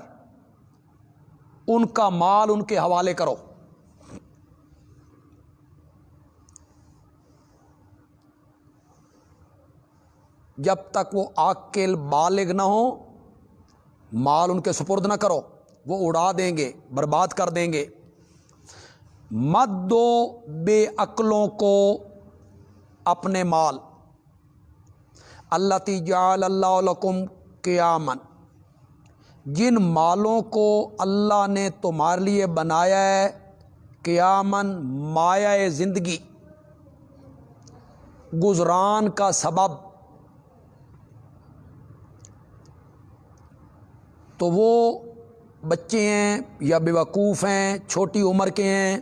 ان کا مال ان کے حوالے کرو. جب تک وہ عاقل بالغ نہ ہو مال ان کے سپرد نہ کرو، وہ اڑا دیں گے، برباد کر دیں گے. مت دو بے عقلوں کو اپنے مال. اللاتی جعل اللہ لکم قیاما، جن مالوں کو اللہ نے تمہارے لیے بنایا ہے قیاماً، مایہ زندگی، گزران کا سبب. تو وہ بچے ہیں یا بیوقوف ہیں، چھوٹی عمر کے ہیں،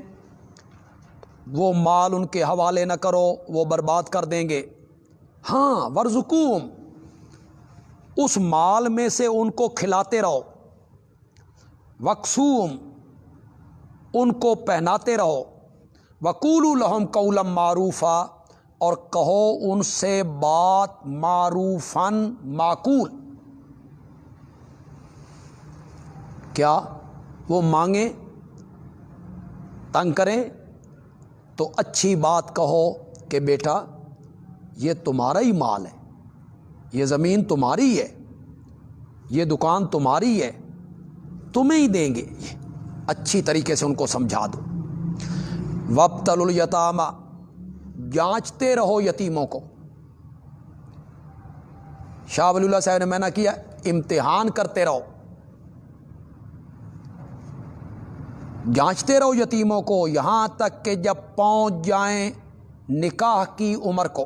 وہ مال ان کے حوالے نہ کرو، وہ برباد کر دیں گے. ہاں ورزقوہم، اس مال میں سے ان کو کھلاتے رہو. وکسوہم، ان کو پہناتے رہو. وقولوا لہم قولا معروفا، اور کہو ان سے بات معروفاً، معقول. کیا وہ مانگیں، تنگ کریں، تو اچھی بات کہو کہ بیٹا یہ تمہارا ہی مال ہے، یہ زمین تمہاری ہے، یہ دکان تمہاری ہے، تمہیں ہی دیں گے. اچھی طریقے سے ان کو سمجھا دو. وابتلوا الیتامی، جانچتے رہو یتیموں کو. شاہ ولی اللہ صاحب نے معنی کیا امتحان کرتے رہو، جانچتے رہو یتیموں کو، یہاں تک کہ جب پہنچ جائیں نکاح کی عمر کو.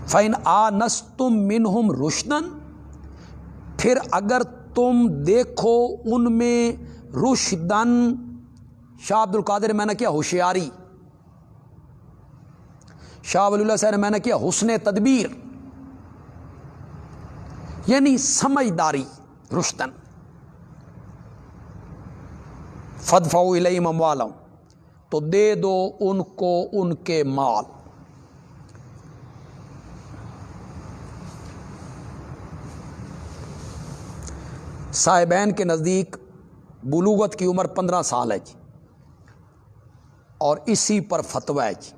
فَإِنْ آنَسْتُم مِّنْهُمْ رُشْدًا، پھر اگر تم دیکھو ان میں رشدن، شاہ عبد القادر میں نے کیا ہوشیاری، شاہ ولی اللہ صاحب نے میں نے کیا حسن تدبیر، یعنی سمجھداری، رشدن. فَادْفَعُوا إِلَيْهِمْ أَمْوَالَهُمْ، تو دے دو ان کو ان کے مال. صاحبین کے نزدیک بلوغت کی عمر 15 سال ہے جی، اور اسی پر فتویٰ ہے جی.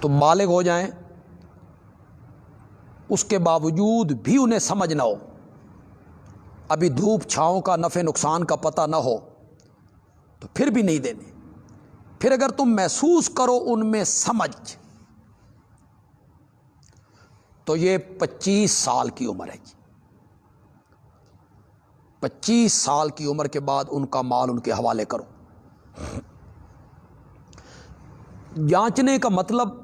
تو بالغ ہو جائیں، اس کے باوجود بھی انہیں سمجھ نہ ہو، ابھی دھوپ چھاؤں کا نفع نقصان کا پتہ نہ ہو، تو پھر بھی نہیں دینے. پھر اگر تم محسوس کرو ان میں سمجھ، تو یہ 25 سال کی عمر ہے جی. 25 سال کی عمر کے بعد ان کا مال ان کے حوالے کرو. جانچنے کا مطلب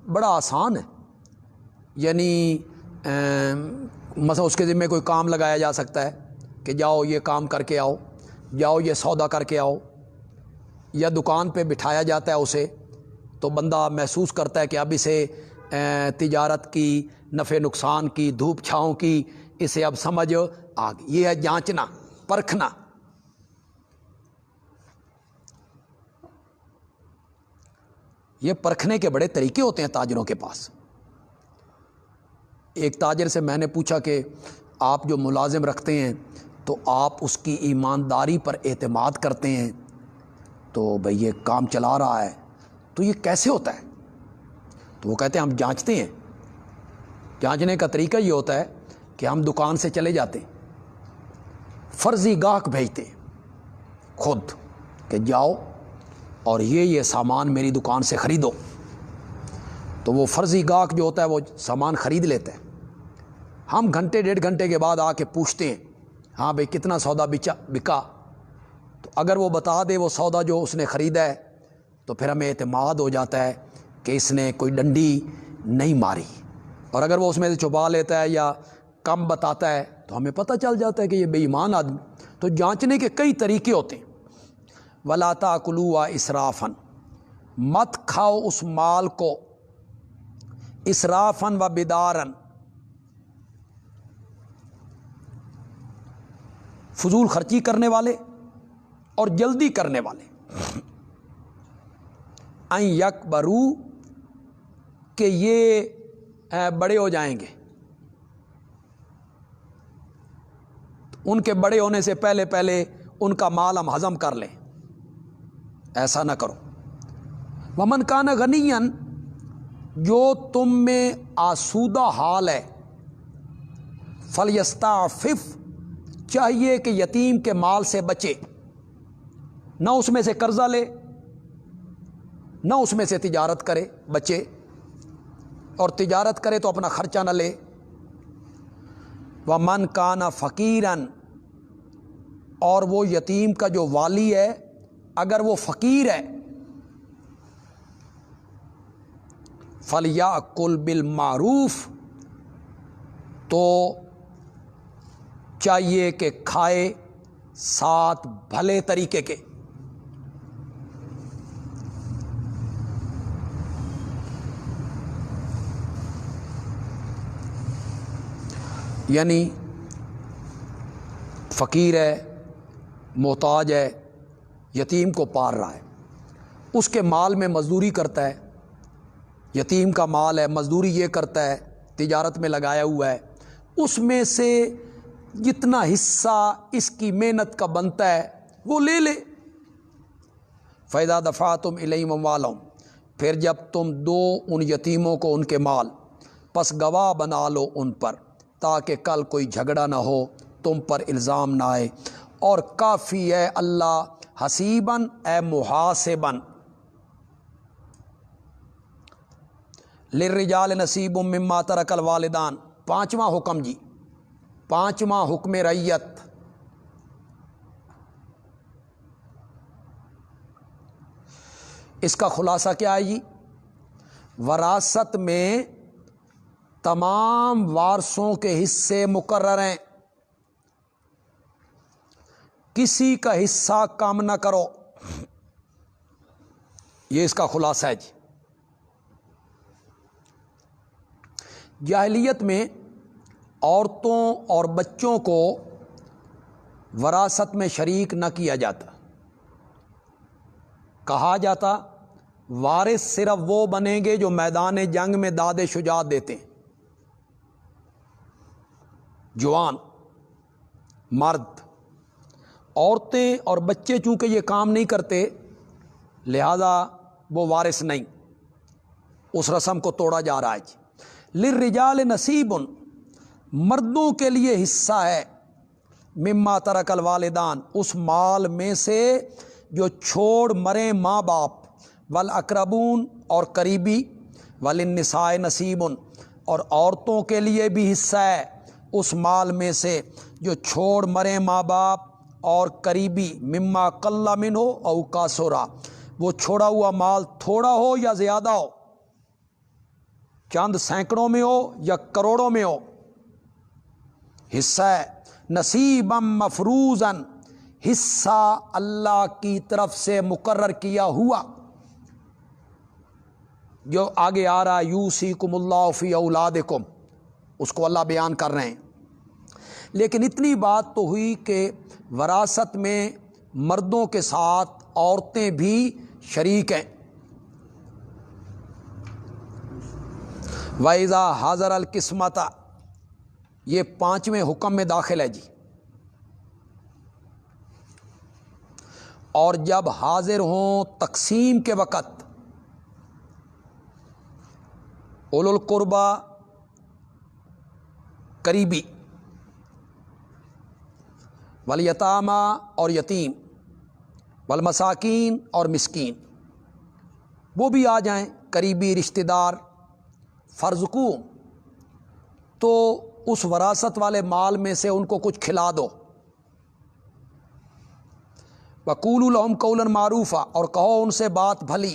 بڑا آسان ہے، یعنی مثلا اس کے ذمہ کوئی کام لگایا جا سکتا ہے کہ جاؤ یہ کام کر کے آؤ، جاؤ یہ سودا کر کے آؤ، یا دکان پہ بٹھایا جاتا ہے اسے، تو بندہ محسوس کرتا ہے کہ اب اسے تجارت کی، نفع نقصان کی، دھوپ چھاؤں کی، اسے اب سمجھ آ گئی. یہ ہے جانچنا، پرکھنا. یہ پرکھنے کے بڑے طریقے ہوتے ہیں تاجروں کے پاس. ایک تاجر سے میں نے پوچھا کہ آپ جو ملازم رکھتے ہیں تو آپ اس کی ایمانداری پر اعتماد کرتے ہیں، تو بھئی یہ کام چلا رہا ہے، تو یہ کیسے ہوتا ہے؟ تو وہ کہتے ہیں ہم جانچتے ہیں. جانچنے کا طریقہ یہ ہوتا ہے کہ ہم دکان سے چلے جاتے ہیں، فرضی گاہک بھیجتے ہیں خود کہ جاؤ اور یہ سامان میری دکان سے خریدو، تو وہ فرضی گاہک جو ہوتا ہے وہ سامان خرید لیتا ہے۔ ہم گھنٹے ڈیڑھ گھنٹے کے بعد آ کے پوچھتے ہیں ہاں بھئی کتنا سودا بکا، تو اگر وہ بتا دے وہ سودا جو اس نے خریدا ہے تو پھر ہمیں اعتماد ہو جاتا ہے کہ اس نے کوئی ڈنڈی نہیں ماری، اور اگر وہ اس میں سے چھپا لیتا ہے یا کم بتاتا ہے تو ہمیں پتہ چل جاتا ہے کہ یہ بے ایمان آدمی۔ تو جانچنے کے کئی طریقے ہوتے ہیں۔ وَلَا تَأْكُلُوهَا إِسْرَافًا، مت کھاؤ اس مال کو اسرافاً و بداراً، فضول خرچی کرنے والے اور جلدی کرنے والے، ان یکبروا، کہ یہ بڑے ہو جائیں گے، ان کے بڑے ہونے سے پہلے پہلے ان کا مال ہم ہضم کر لیں، ایسا نہ کرو۔ ومن کان غنیا، جو تم میں آسودہ حال ہے، فلیستعفف، چاہیے کہ یتیم کے مال سے بچے، نہ اس میں سے قرضہ لے نہ اس میں سے تجارت کرے، بچے، اور تجارت کرے تو اپنا خرچہ نہ لے۔ ومن کان فقیرا، اور وہ یتیم کا جو والی ہے اگر وہ فقیر ہے، فلیأکل بالمعروف، تو چاہیے کہ کھائے ساتھ بھلے طریقے کے۔ یعنی فقیر ہے، محتاج ہے، یتیم کو پال رہا ہے، اس کے مال میں مزدوری کرتا ہے، یتیم کا مال ہے، مزدوری یہ کرتا ہے، تجارت میں لگایا ہوا ہے، اس میں سے جتنا حصہ اس کی محنت کا بنتا ہے وہ لے لے۔ فَإِذَا دَفَعْتُمْ إِلَيْهِمْ أَمْوَالَهُمْ، پھر جب تم دو ان یتیموں کو ان کے مال، پس گواہ بنا لو ان پر، تاکہ کل کوئی جھگڑا نہ ہو، تم پر الزام نہ آئے، اور کافی ہے اللہ حسیباً، اے محاسباً۔ للرجال نصیب مما ترک الوالدان، پانچواں حکم جی، پانچواں حکم رعیت۔ اس کا خلاصہ کیا ہے جی؟ وراثت میں تمام وارثوں کے حصے مقرر ہیں، کسی کا حصہ کم نہ کرو، یہ اس کا خلاصہ ہے جی۔ جاہلیت میں عورتوں اور بچوں کو وراثت میں شریک نہ کیا جاتا، کہا جاتا وارث صرف وہ بنیں گے جو میدان جنگ میں داد شجاعت دیتے ہیں، جوان مرد۔ عورتیں اور بچے چونکہ یہ کام نہیں کرتے لہذا وہ وارث نہیں، اس رسم کو توڑا جا رہا ہے جی۔ للرجال نصیب، مردوں کے لیے حصہ ہے، مما ترک الوالدان، اس مال میں سے جو چھوڑ مرے ماں باپ، والاقربون، اور قریبی، وللنساء نصیب، اور عورتوں کے لیے بھی حصہ ہے اس مال میں سے جو چھوڑ مرے ماں باپ اور قریبی، مما قل منہ او کثر، وہ چھوڑا ہوا مال تھوڑا ہو یا زیادہ ہو، چند سینکڑوں میں ہو یا کروڑوں میں ہو، حصہ ہے۔ نصیبا مفروضا، حصہ اللہ کی طرف سے مقرر کیا ہوا، جو آگے آ رہا ہے یوصیکم اللہ فی اولادکم، اس کو اللہ بیان کر رہے ہیں۔ لیکن اتنی بات تو ہوئی کہ وراثت میں مردوں کے ساتھ عورتیں بھی شریک ہیں۔ وَإِذَا حَضَرَ الْقِسْمَةَ، یہ پانچویں حکم میں داخل ہے جی۔ اور جب حاضر ہوں تقسیم کے وقت، اولو القربہ، قریبی، والیتامى، اور یتیم، والمساکین، اور مسکین، وہ بھی آ جائیں قریبی رشتہ دار، فرزقو، تو اس وراثت والے مال میں سے ان کو کچھ کھلا دو، وقولوا لهم قولا معروفا، اور کہو ان سے بات بھلی،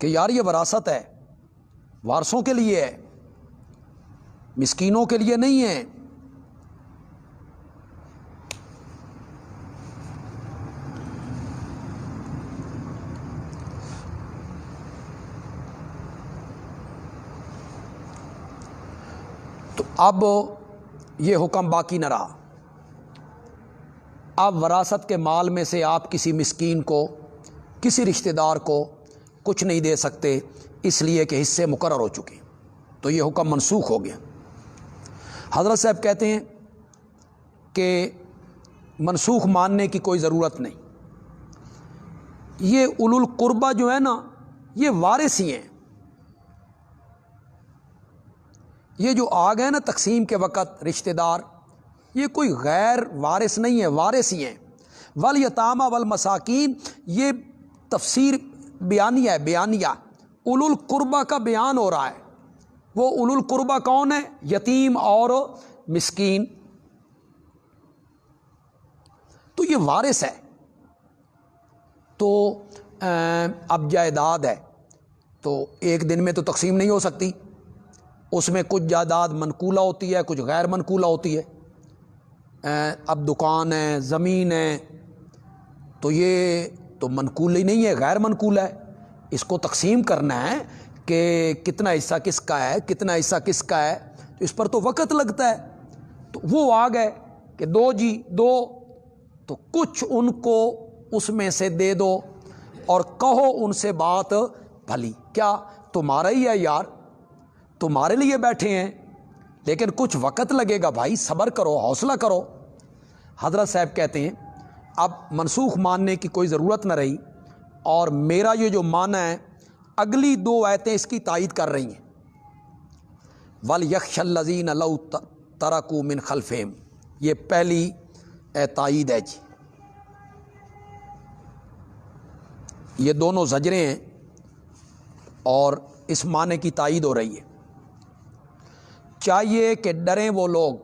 کہ یار یہ وراثت ہے، وارثوں کے لیے ہے، مسکینوں کے لیے نہیں ہے۔ تو اب یہ حکم باقی نہ رہا، اب وراثت کے مال میں سے آپ کسی مسکین کو، کسی رشتہ دار کو کچھ نہیں دے سکتے، اس لیے کہ حصے مقرر ہو چکے، تو یہ حکم منسوخ ہو گیا۔ حضرت صاحب کہتے ہیں کہ منسوخ ماننے کی کوئی ضرورت نہیں، یہ اولو القربہ جو ہے نا، یہ وارث ہی ہیں، یہ جو آ گئے نا تقسیم کے وقت رشتہ دار، یہ کوئی غیر وارث نہیں ہے، وارث ہی ہیں۔ والیتامى والمساکین، یہ تفسیر بیانیہ ہے، بیانیہ اولو القربہ کا بیان ہو رہا ہے۔ وہ اولو القربہ کون ہے؟ یتیم اور مسکین، تو یہ وارث ہے۔ تو اب جائیداد ہے تو ایک دن میں تو تقسیم نہیں ہو سکتی، اس میں کچھ جائیداد منقولہ ہوتی ہے، کچھ غیر منقولہ ہوتی ہے۔ اب دکان ہے، زمین ہے، تو یہ تو منقول ہی نہیں ہے، غیر منقول ہے، اس کو تقسیم کرنا ہے کہ کتنا حصہ کس کا ہے، کتنا حصہ کس کا ہے، تو اس پر تو وقت لگتا ہے۔ تو وہ آ گئے کہ دو جی دو، تو کچھ ان کو اس میں سے دے دو اور کہو ان سے بات بھلی، کیا تمہارا ہی ہے یار، تمہارے لیے بیٹھے ہیں، لیکن کچھ وقت لگے گا بھائی، صبر کرو، حوصلہ کرو۔ حضرت صاحب کہتے ہیں اب منسوخ ماننے کی کوئی ضرورت نہ رہی، اور میرا یہ جو معنی ہے اگلی دو آیتیں اس کی تائید کر رہی ہیں۔ وَلْيَخْشَ الَّذِينَ لَوْ تَرَكُوا مِنْ خَلْفِهِمْ، یہ پہلی تائید ہے جی، یہ دونوں زجریں ہیں اور اس معنی کی تائید ہو رہی ہے۔ چاہیے کہ ڈریں وہ لوگ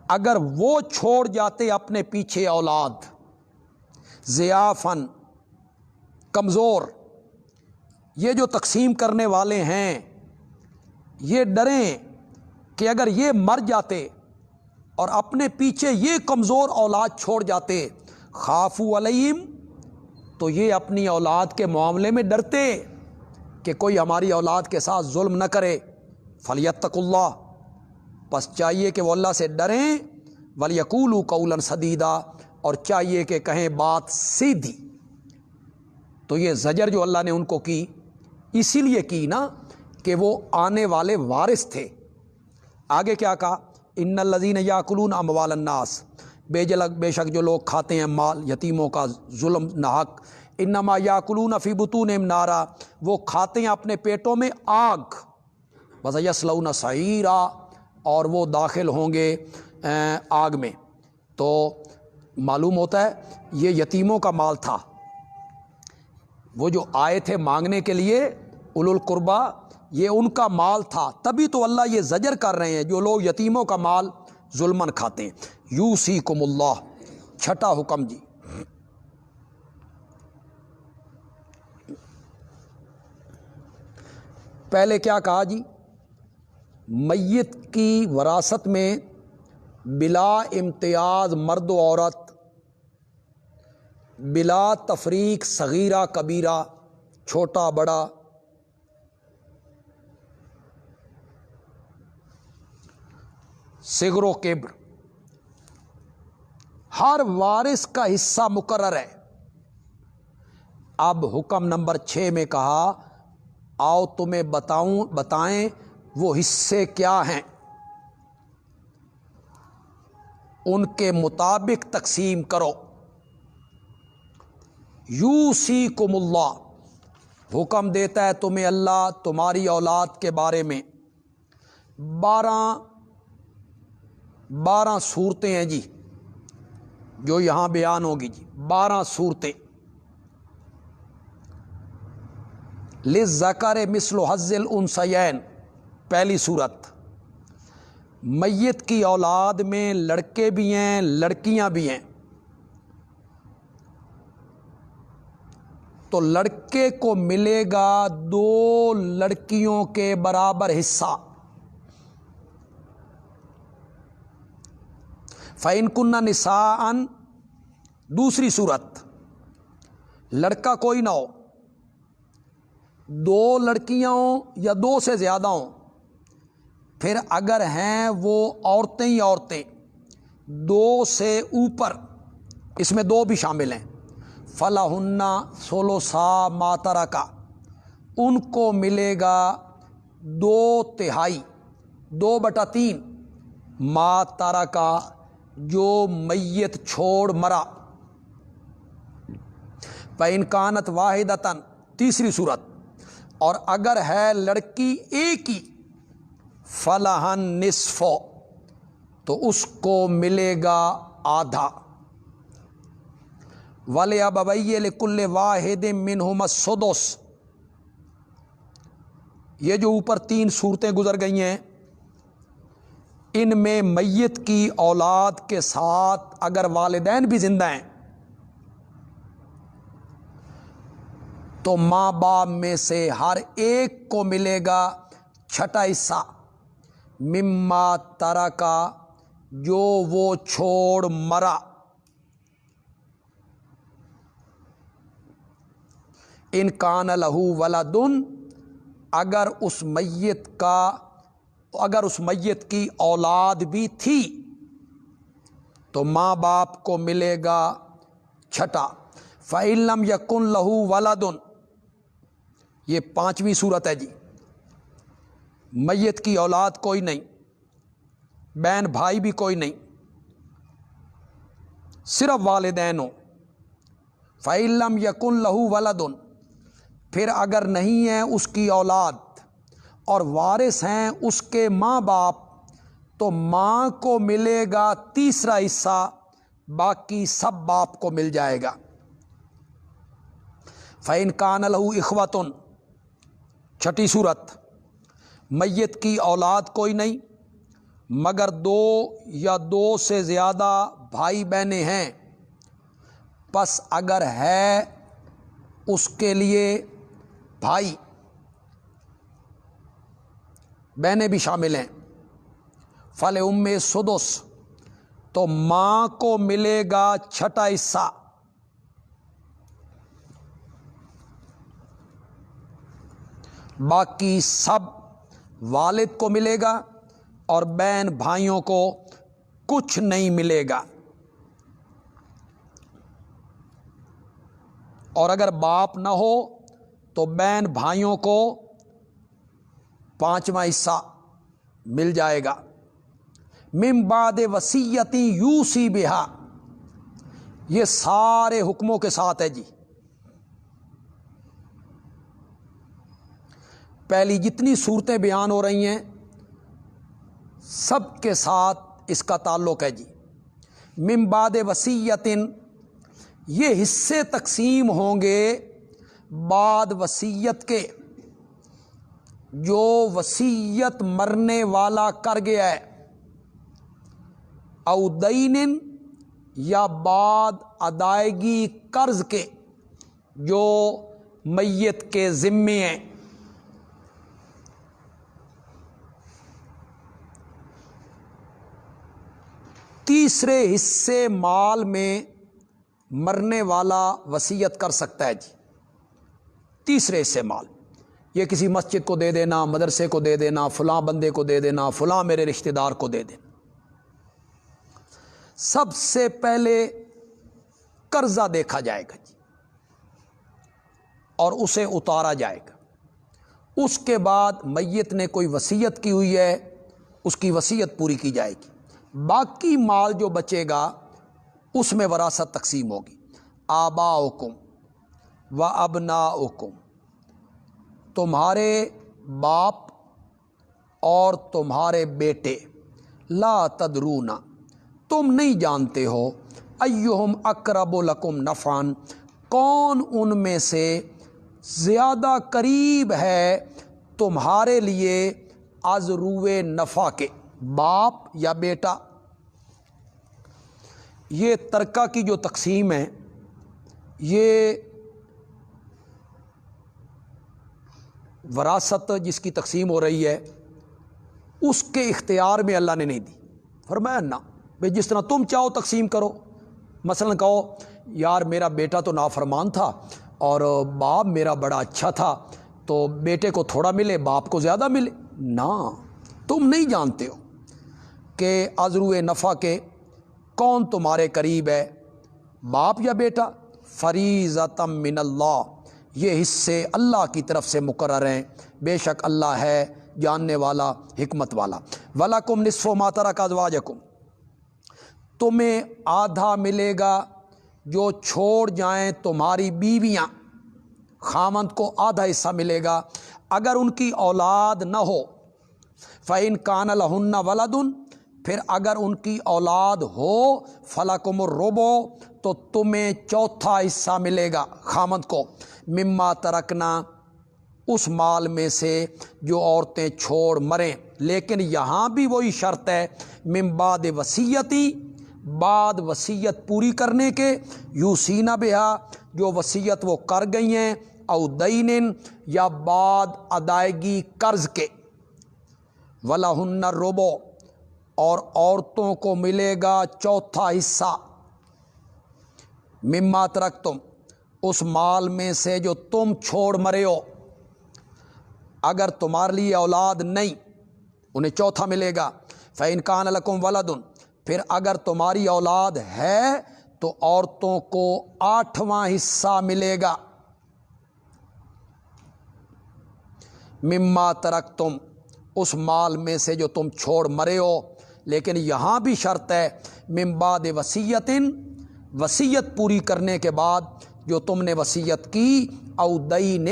اگر وہ چھوڑ جاتے اپنے پیچھے اولاد، ضعافاً، کمزور، یہ جو تقسیم کرنے والے ہیں یہ ڈریں کہ اگر یہ مر جاتے اور اپنے پیچھے یہ کمزور اولاد چھوڑ جاتے، خافوا علیہم، تو یہ اپنی اولاد کے معاملے میں ڈرتے کہ کوئی ہماری اولاد کے ساتھ ظلم نہ کرے۔ فلیتقوا اللہ، پس چاہیے کہ وہ اللہ سے ڈریں، ولیقولوا قولا سدیدا، اور چاہیے کہ کہیں بات سیدھی۔ تو یہ زجر جو اللہ نے ان کو کی، اسی لیے کی نا کہ وہ آنے والے وارث تھے۔ آگے کیا کہا؟ ان الذین یاکلون اموال الناس، بے شک جو لوگ کھاتے ہیں مال یتیموں کا ظلم ناحق، انما یاکلون فی بطونہم نارا، وہ کھاتے ہیں اپنے پیٹوں میں آگ، وَسَيَصْلَوْنَ سَعِيرًا، اور وہ داخل ہوں گے آگ میں۔ تو معلوم ہوتا ہے یہ یتیموں کا مال تھا، وہ جو آئے تھے مانگنے کے لیے اولو القربہ، یہ ان کا مال تھا، تبھی تو اللہ یہ زجر کر رہے ہیں جو لوگ یتیموں کا مال ظلماً کھاتے ہیں۔ یوصیکم اللہ، چھٹا حکم جی، پہلے کیا کہا جی؟ میت کی وراثت میں بلا امتیاز مرد و عورت، بلا تفریق صغیرہ کبیرہ، چھوٹا بڑا، صغر و کبر، ہر وارث کا حصہ مقرر ہے۔ اب حکم نمبر 6 میں کہا آؤ تمہیں بتائیں وہ حصے کیا ہیں، ان کے مطابق تقسیم کرو۔ یوصیکم اللہ، حکم دیتا ہے تمہیں اللہ تمہاری اولاد کے بارے میں۔ 12 صورتیں ہیں جی، جو یہاں بیان ہوگی جی 12 صورتیں. للذکر مثل حظ الانثیین. پہلی صورت، میت کی اولاد میں لڑکے بھی ہیں لڑکیاں بھی ہیں، تو لڑکے کو ملے گا 2 لڑکیوں کے برابر حصہ. فَإِن كُنَّ نِسَاءً. دوسری صورت، لڑکا کوئی نہ ہو، 2 لڑکیاں ہوں یا 2 سے زیادہ ہوں، پھر اگر ہیں وہ عورتیں ہی عورتیں 2 سے اوپر، اس میں 2 بھی شامل ہیں، فَلَهُنَّ ثُلُثَا مَا تَرَكَ. ان کو ملے گا 2/3، 2/3 ما ترکا، جو میت چھوڑ مرا. فَإِن كَانَتْ وَاحِدَةً. تیسری صورت، اور اگر ہے لڑکی ایک ہی، فَلَهَا النِّصْفُ، تو اس کو ملے گا آدھا. وَلِأَبَوَيْهِ لِكُلِّ وَاحِدٍ مِّنْهُمَا السُّدُسُ. یہ جو اوپر 3 صورتیں گزر گئی ہیں، ان میں میت کی اولاد کے ساتھ اگر والدین بھی زندہ ہیں تو ماں باپ میں سے ہر ایک کو ملے گا 6واں حصہ، مما ترکا، جو وہ چھوڑ مرا. ان کان لہو ولدن، اگر اس میت کی اولاد بھی تھی تو ماں باپ کو ملے گا 6. فَإِن لَّمْ يَكُن لَّهُ وَلَدٌ. یہ 5ویں صورت ہے جی. میت کی اولاد کوئی نہیں، بہن بھائی بھی کوئی نہیں، صرف والدین ہوں. فَإِن لَّمْ يَكُن لَّهُ وَلَدٌ. پھر اگر نہیں ہے اس کی اولاد اور وارث ہیں اس کے ماں باپ، تو ماں کو ملے گا 3واں حصہ، باقی سب باپ کو مل جائے گا. فَإِن كَانَ لَهُ إِخْوَةٌ. 6ٹھی صورت، میت کی اولاد کوئی نہیں مگر 2 یا 2 سے زیادہ بھائی بہنیں ہیں، پس اگر ہے اس کے لیے بھائی، بہنیں بھی شامل ہیں، فَلِأُمِّهِ السُّدُسُ، تو ماں کو ملے گا 6واں حصہ. باقی سب والد کو ملے گا اور بہن بھائیوں کو کچھ نہیں ملے گا. اور اگر باپ نہ ہو تو بہن بھائیوں کو 5واں حصہ مل جائے گا. من بعد وصیت یوصی بہا. یہ سارے حکموں کے ساتھ ہے جی. پہلی جتنی صورتیں بیان ہو رہی ہیں سب کے ساتھ اس کا تعلق ہے جی. من بعد وصیت، یہ حصے تقسیم ہوں گے بعد وصیت کے، جو وصیت مرنے والا کر گیا ہے، او دین، یا بعد ادائیگی قرض کے جو میت کے ذمے ہیں. تیسرے حصے مال میں مرنے والا وصیت کر سکتا ہے جی. تیسرے حصے مال، یہ کسی مسجد کو دے دینا، مدرسے کو دے دینا، فلاں بندے کو دے دینا، فلاں میرے رشتہ دار کو دے دینا. سب سے پہلے قرضہ دیکھا جائے گا جی اور اسے اتارا جائے گا. اس کے بعد میت نے کوئی وصیت کی ہوئی ہے، اس کی وصیت پوری کی جائے گی. باقی مال جو بچے گا اس میں وراثت تقسیم ہوگی. آباؤکم و ابناؤکم، تمہارے باپ اور تمہارے بیٹے، لا تدرون، تم نہیں جانتے ہو، ایہم اقرب لکم نفعن، کون ان میں سے زیادہ قریب ہے تمہارے لیے از روئے نفع کے، باپ یا بیٹا۔ یہ ترکہ کی جو تقسیم ہے، یہ وراثت جس کی تقسیم ہو رہی ہے اس کے اختیار میں اللہ نے نہیں دی۔ فرمایا نہ بھئی جس طرح تم چاہو تقسیم کرو، مثلا کہو یار میرا بیٹا تو نافرمان تھا اور باپ میرا بڑا اچھا تھا، تو بیٹے کو تھوڑا ملے باپ کو زیادہ ملے، نہ، تم نہیں جانتے ہو کہ عذرو نفع کے کون تمہارے قریب ہے، باپ یا بیٹا۔ فریضۃ من اللہ، یہ حصے اللہ کی طرف سے مقرر ہیں، بے شک اللہ ہے جاننے والا حکمت والا۔ وَلَكُمْ نِصْفُ مَا تَرَكَ أَزْوَاجُكُمْ، تمہیں آدھا ملے گا جو چھوڑ جائیں تمہاری بیویاں، خامند کو آدھا حصہ ملے گا اگر ان کی اولاد نہ ہو۔ فَإِنْ كَانَ لَهُنَّ وَلَدٌ، پھر اگر ان کی اولاد ہو، فَلَكُمُ الرُّبُعُ، تو تمہیں چوتھا حصہ ملے گا خامند کو، مما ترکنا، اس مال میں سے جو عورتیں چھوڑ مریں، لیکن یہاں بھی وہی شرط ہے، من بعد وصیتی، بعد وصیت پوری کرنے کے، یوسینا بہا، جو وصیت وہ کر گئی ہیں، او دین، یا بعد ادائیگی قرض کے، وَلَهُنَّ الرُّبُعُ، اور عورتوں کو ملے گا چوتھا حصہ، مما ترکتم، اس مال میں سے جو تم چھوڑ مرے ہو، اگر تمہارے لیے اولاد نہیں انہیں چوتھا ملے گا۔ فَإِنْ كَانَ لَكُمْ وَلَدٌ، پھر اگر تمہاری اولاد ہے تو عورتوں کو آٹھواں حصہ ملے گا، مما ترکتم، اس مال میں سے جو تم چھوڑ مرے ہو، لیکن یہاں بھی شرط ہے، من بعد وصیت، وصیت پوری کرنے کے بعد جو تم نے وصیت کی، او دین،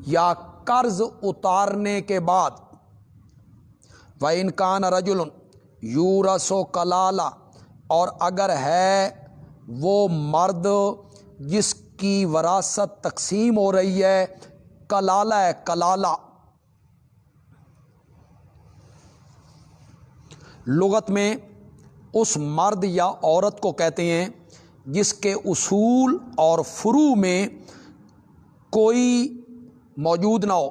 یا قرض اتارنے کے بعد۔ وَإِنْ كَانَ رَجُلٌ يُورَثُ کلالہ، اور اگر ہے وہ مرد جس کی وراثت تقسیم ہو رہی ہے، کلالہ ہے، کلالہ لغت میں اس مرد یا عورت کو کہتے ہیں جس کے اصول اور فروع میں کوئی موجود نہ ہو۔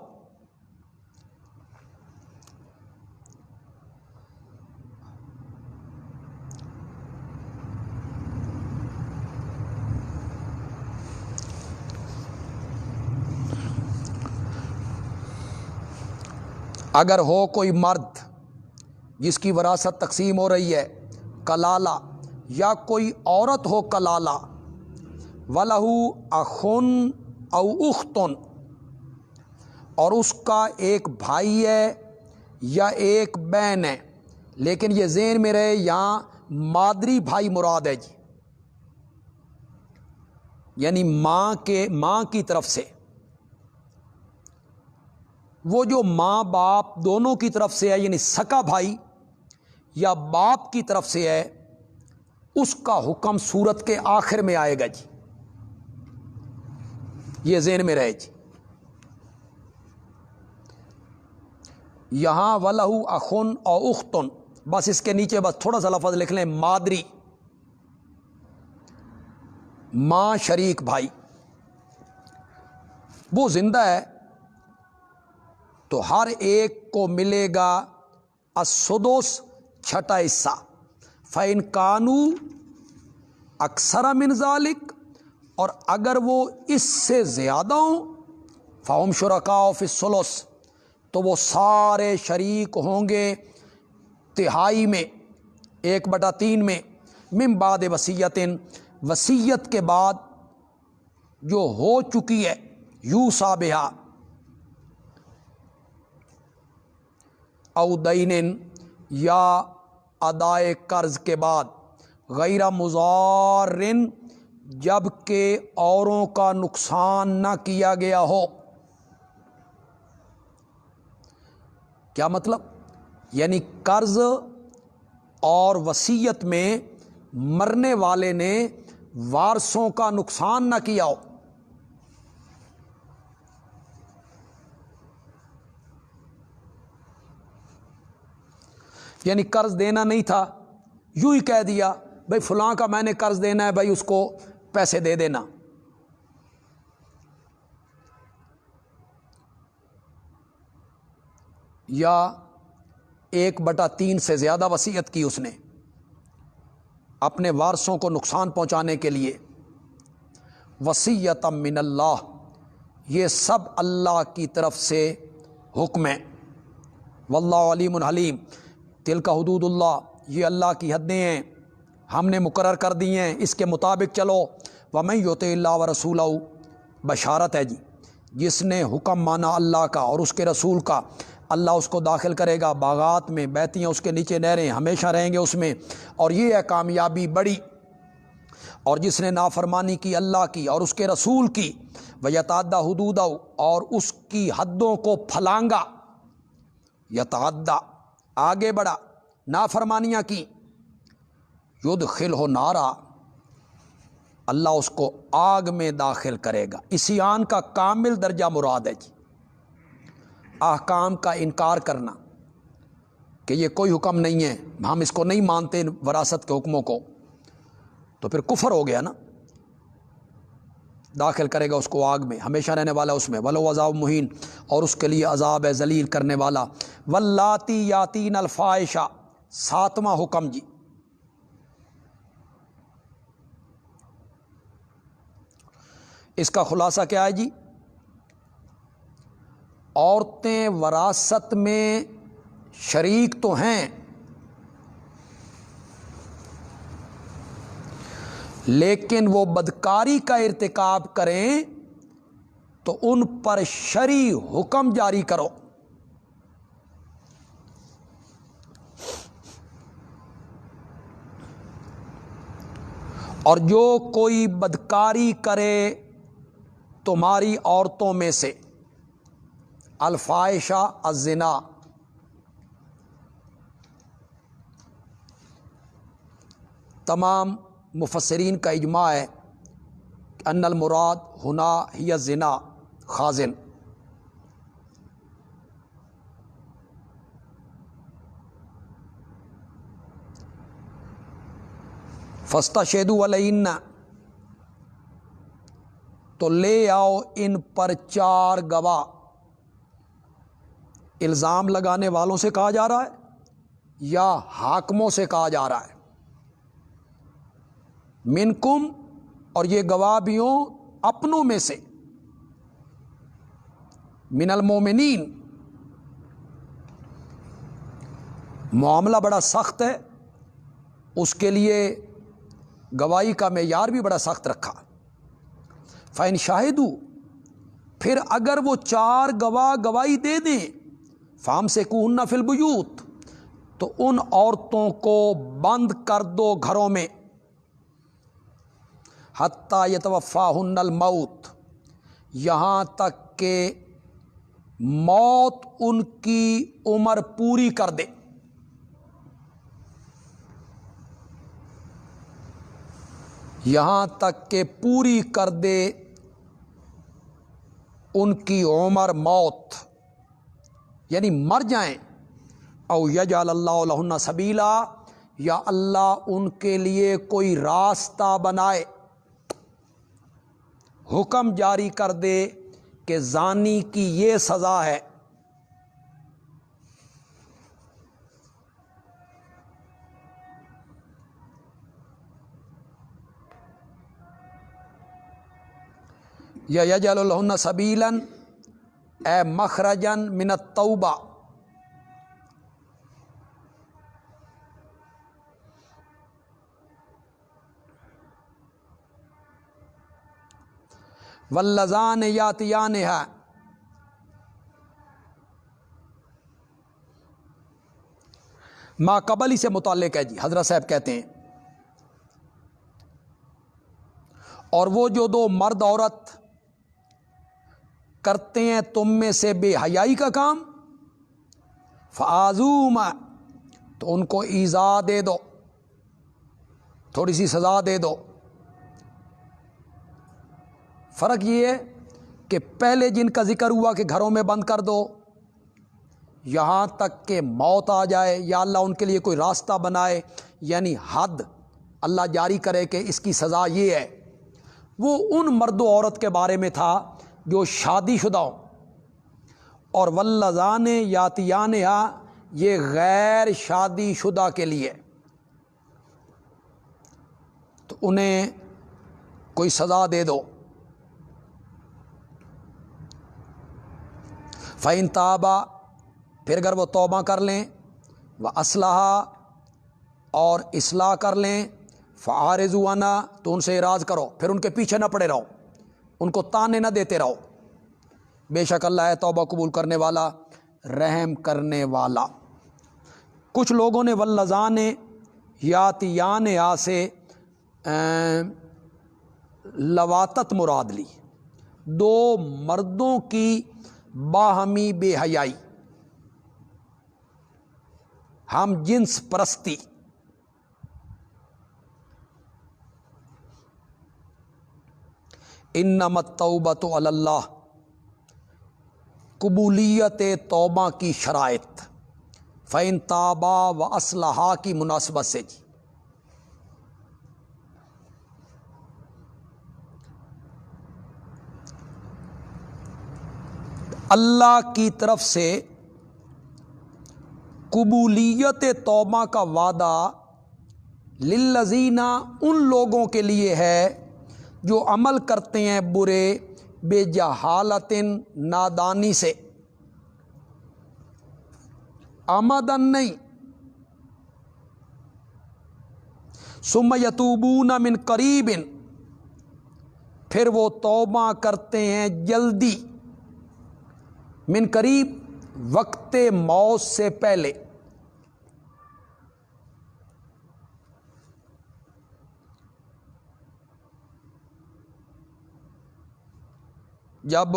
اگر ہو کوئی مرد جس کی وراثت تقسیم ہو رہی ہے، کلالہ، یا کوئی عورت ہو کلالہ، وَلَهُ أَخٌ أَوْ أُخْتٌ، اور اس کا ایک بھائی ہے یا ایک بہن ہے، لیکن یہ ذہن میں رہے یہاں مادری بھائی مراد ہے جی، یعنی ماں کی طرف سے، وہ جو ماں باپ دونوں کی طرف سے ہے، یعنی سکا بھائی یا باپ کی طرف سے ہے، اس کا حکم سورت کے آخر میں آئے گا جی، یہ ذہن میں رہے جی۔ یہاں وَلَهُ أَخٌ أَوْ أُخْتٌ، بس اس کے نیچے بس تھوڑا سا لفظ لکھ لیں، مادری، ماں شریک بھائی، وہ زندہ ہے تو ہر ایک کو ملے گا السدس، چھٹا حصہ۔ فَإِنْ كَانُوا أَكْثَرَ مِنْ ذَلِكَ، اور اگر وہ اس سے زیادہ ہوں، فَهُمْ شُرَكَاءُ فِي الثُّلُث، تو وہ سارے شریک ہوں گے تہائی میں، 1/3 میں، من بعد وصیت، وصیت کے بعد جو ہو چکی ہے، یوصی بہا، او دین، یا ادائے قرض کے بعد، غیر مضار، جب کہ اوروں کا نقصان نہ کیا گیا ہو۔ کیا مطلب؟ یعنی قرض اور وصیت میں مرنے والے نے وارثوں کا نقصان نہ کیا ہو. یعنی قرض دینا نہیں تھا، یوں ہی کہہ دیا بھائی فلاں کا میں نے قرض دینا ہے، بھائی اس کو پیسے دے دینا. یا 1/3 سے زیادہ وصیت کی اس نے اپنے وارثوں کو نقصان پہنچانے کے لیے. وصیۃ من اللہ، یہ سب اللہ کی طرف سے حکم ہے. واللہ علیم حلیم، تلک حدود اللہ، یہ اللہ کی حدیں ہیں، ہم نے مقرر کر دی ہیں، اس کے مطابق چلو. ومن یطع اللہ ورسولہ، بشارت ہے جی، جس نے حکم مانا اللہ کا اور اس کے رسول کا، اللہ اس کو داخل کرے گا باغات میں، بہتی ہیں اس کے نیچے نہریں، ہمیشہ رہیں گے اس میں، اور یہ ہے کامیابی بڑی. اور جس نے نافرمانی کی اللہ کی اور اس کے رسول کی، ویتعدی حدودہ، اور اس کی حدوں کو پھلانگا، یتعدی آگے بڑھا، نافرمانیاں کی، یدخلہ نارا، اللہ اس کو آگ میں داخل کرے گا. عصیان کا کامل درجہ مراد ہے جی. احکام کا انکار کرنا کہ یہ کوئی حکم نہیں ہے، ہم اس کو نہیں مانتے وراثت کے حکموں کو، تو پھر کفر ہو گیا نا. داخل کرے گا اس کو آگ میں، ہمیشہ رہنے والا اس میں. ولو عذاب مہین، اور اس کے لیے عذاب ہے ذلیل کرنے والا. واللاتی یاتین الفاحشہ، 7واں حکم جی. اس کا خلاصہ کیا ہے جی؟ عورتیں وراثت میں شریک تو ہیں، لیکن وہ بدکاری کا ارتکاب کریں تو ان پر شرعی حکم جاری کرو. اور جو کوئی بدکاری کرے تمہاری عورتوں میں سے، الفاحشہ الزنا، تمام مفسرین کا اجماع ہے کہ ان المراد ہنا ہی الزنا خازن. فاستشہدوا علیہن، تو لے آؤ ان پر 4 گواہ. الزام لگانے والوں سے کہا جا رہا ہے یا حاکموں سے کہا جا رہا ہے؟ منکم، اور یہ گواہ بھی ہوں اپنوں میں سے، من المومنین. معاملہ بڑا سخت ہے، اس کے لیے گواہی کا معیار بھی بڑا سخت رکھا. فَإِن شَاہِدُوا، پھر اگر وہ 4 گواہ گواہی دے دیں، فَأَمْسِكُوهُنَّ فِي الْبُيُوتِ، تو ان عورتوں کو بند کر دو گھروں میں، حَتَّى يَتَوَفَّاهُنَّ الْمَوْتُ، یہاں تک کہ موت ان کی عمر پوری کر دے. یہاں تک کہ پوری کر دے ان کی عمر، موت یعنی مر جائیں. او یجعل اللہ لہن سبیلا، یا اللہ ان کے لیے کوئی راستہ بنائے، حکم جاری کر دے کہ زانی کی یہ سزا ہے. یا یجعل لہن سبیلا، اے مخرجا من التوبہ، واللذان یاتیانہا، ما قبل ہی سے متعلق ہے جی. حضرت صاحب کہتے ہیں اور وہ جو 2 مرد عورت کرتے ہیں تم میں سے بے حیائی کا کام، فآذوہما، تو ان کو ایذا دے دو. تھوڑی سی سزا دے دو۔ فرق یہ ہے کہ پہلے جن کا ذکر ہوا کہ گھروں میں بند کر دو، یہاں تک کہ موت آ جائے یا اللہ ان کے لیے کوئی راستہ بنائے، یعنی حد اللہ جاری کرے کہ اس کی سزا یہ ہے، وہ ان مرد و عورت کے بارے میں تھا جو شادی شدہ ہوں، اور واللذان یاتیانہا یہ غیر شادی شدہ کے لیے، تو انہیں کوئی سزا دے دو۔ فَإِن تَابَا پھر اگر وہ توبہ کر لیں، وَأَصْلَحَا اور اصلاح کر لیں، فَأَعْرِضُوا عَنْهُ تو ان سے اعراض کرو، پھر ان کے پیچھے نہ پڑے رہو، ان کو تانے نہ دیتے رہو، بے شک اللہ ہے توبہ قبول کرنے والا، رحم کرنے والا۔ کچھ لوگوں نے واللذان یاتیانہا سے لواطت مراد لی، دو مردوں کی باہمی بے حیائی، ہم جنس پرستی۔ انما التوبۃ علی اللہ، قبولیت توبہ کی شرائط، فَإِن تَابَا وَأَصْلَحَا کی مناسبت سے جی۔ اللہ کی طرف سے قبولیت توبہ کا وعدہ للذین ان لوگوں کے لیے ہے جو عمل کرتے ہیں برے بے جہالت نادانی سے، آمدن نہیں، ثم یتوبون من قریب پھر وہ توبہ کرتے ہیں جلدی، من قریب وقت موت سے پہلے۔ جب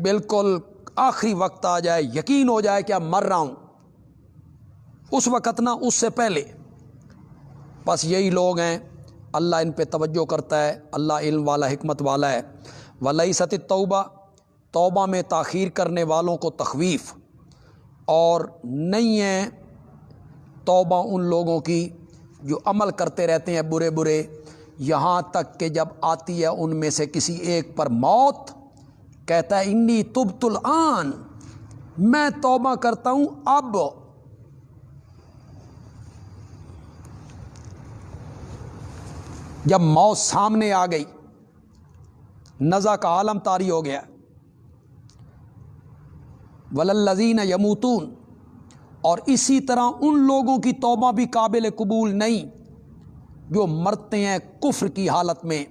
بالکل آخری وقت آ جائے، یقین ہو جائے کہ اب مر رہا ہوں، اس وقت نہ، اس سے پہلے۔ بس یہی لوگ ہیں، اللہ ان پہ توجہ کرتا ہے، اللہ علم والا حکمت والا ہے۔ وَلَيْسَتِ التَّوْبَةُ توبہ میں تاخیر کرنے والوں کو تخویف، اور نہیں ہے توبہ ان لوگوں کی جو عمل کرتے رہتے ہیں برے برے، یہاں تک کہ جب آتی ہے ان میں سے کسی ایک پر موت، کہتا ہے انی تبت الآن، میں توبہ کرتا ہوں اب۔ جب موت سامنے آ گئی، نزع کا عالم طاری ہو گیا۔ وَلَلَّذِينَ يَمُوتُونَ اور اسی طرح ان لوگوں کی توبہ بھی قابل قبول نہیں جو مرتے ہیں کفر کی حالت میں،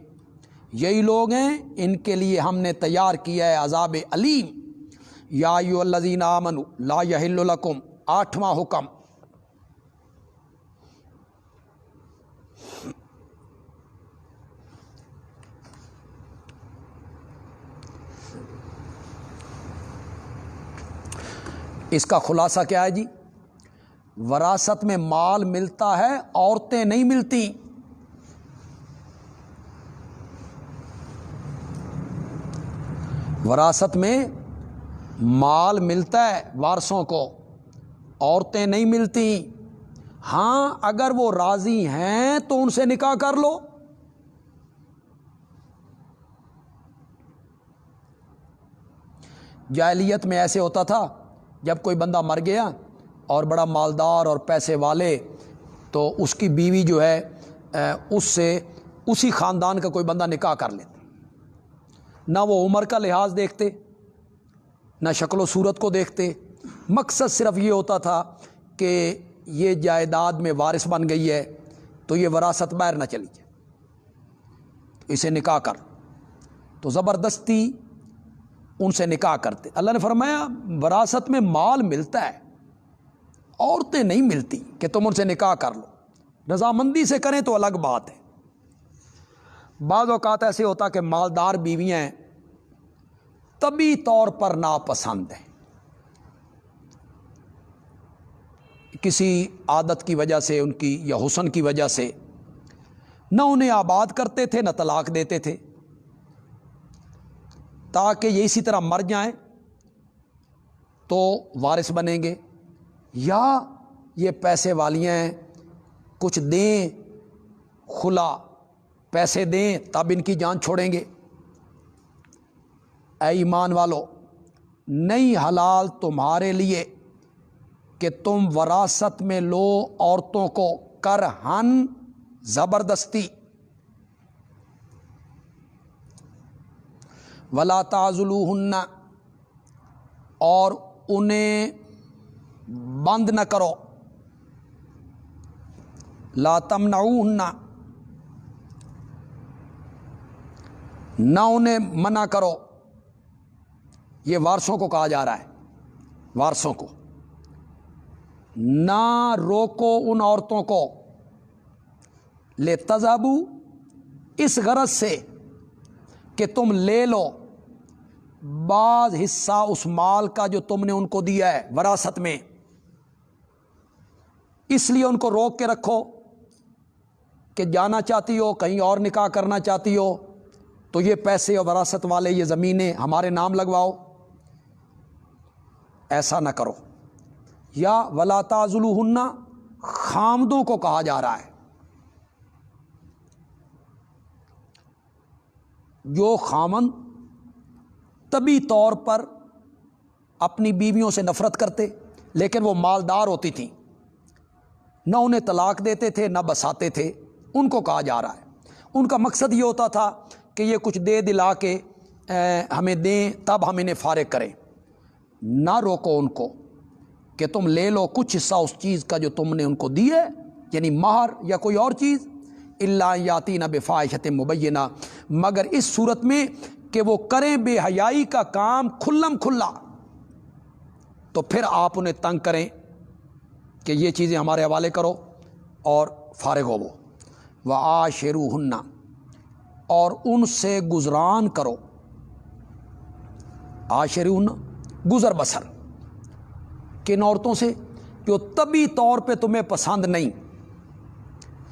یہی لوگ ہیں ان کے لیے ہم نے تیار کیا ہے عذاب علیم۔ یا ایھا الذین آمنوا لا یحل لکم، 8واں حکم، اس کا خلاصہ کیا ہے جی؟ وراثت میں مال ملتا ہے، عورتیں نہیں ملتی۔ وراثت میں مال ملتا ہے وارثوں کو، عورتیں نہیں ملتی۔ ہاں اگر وہ راضی ہیں تو ان سے نکاح کر لو۔ جاہلیت میں ایسے ہوتا تھا، جب کوئی بندہ مر گیا اور بڑا مالدار اور پیسے والے، تو اس کی بیوی جو ہے اس سے اسی خاندان کا کوئی بندہ نکاح کر لیتا، نہ وہ عمر کا لحاظ دیکھتے، نہ شکل و صورت کو دیکھتے، مقصد صرف یہ ہوتا تھا کہ یہ جائیداد میں وارث بن گئی ہے تو یہ وراثت باہر نہ چلی جائے، اسے نکاح کر، تو زبردستی ان سے نکاح کرتے۔ اللہ نے فرمایا وراثت میں مال ملتا ہے، عورتیں نہیں ملتی کہ تم ان سے نکاح کر لو، رضامندی سے کریں تو الگ بات ہے۔ بعض اوقات ایسے ہوتا کہ مالدار بیویاں ہیں، طبی طور پر ناپسند ہیں، کسی عادت کی وجہ سے ان کی یا حسن کی وجہ سے، نہ انہیں آباد کرتے تھے نہ طلاق دیتے تھے، تاکہ یہ اسی طرح مر جائیں تو وارث بنیں گے، یا یہ پیسے والیاں ہیں، کچھ دیں خلا، پیسے دیں تب ان کی جان چھوڑیں گے۔ اے ایمان والو، نہیں حلال تمہارے لیے کہ تم وراثت میں لو عورتوں کو کرہن، زبردستی، ولا تعضلوہن، اور انہیں بند نہ کرو، لا تمنعوہن، نہ انہیں منع کرو۔ یہ وارثوں کو کہا جا رہا ہے، وارثوں کو نہ روکو ان عورتوں کو، لتذہبوا، اس غرض سے کہ تم لے لو بعض حصہ اس مال کا جو تم نے ان کو دیا ہے وراثت میں، اس لیے ان کو روک کے رکھو کہ جانا چاہتی ہو کہیں اور نکاح کرنا چاہتی ہو تو یہ پیسے اور وراثت والے یہ زمینیں ہمارے نام لگواؤ، ایسا نہ کرو۔ یا ولا تعضلوہن، خامدوں کو کہا جا رہا ہے، جو خامند طبی طور پر اپنی بیویوں سے نفرت کرتے لیکن وہ مالدار ہوتی تھیں، نہ انہیں طلاق دیتے تھے نہ بساتے تھے، ان کو کہا جا رہا ہے۔ ان کا مقصد یہ ہوتا تھا کہ یہ کچھ دے دلا کے ہمیں دیں تب ہم انہیں فارغ کریں۔ نہ روکو ان کو کہ تم لے لو کچھ حصہ اس چیز کا جو تم نے ان کو دی ہے، یعنی مہر یا کوئی اور چیز، الا یاتین بفاحشۃ مبینہ، مگر اس صورت میں کہ وہ کریں بے حیائی کا کام کھلم کھلا، تو پھر آپ انہیں تنگ کریں کہ یہ چیزیں ہمارے حوالے کرو اور فارغ ہو وہ۔ وعاشروہن، اور ان سے گزران کرو، عاشروہن گزر بسر، کن عورتوں سے؟ جو طبی طور پہ تمہیں پسند نہیں،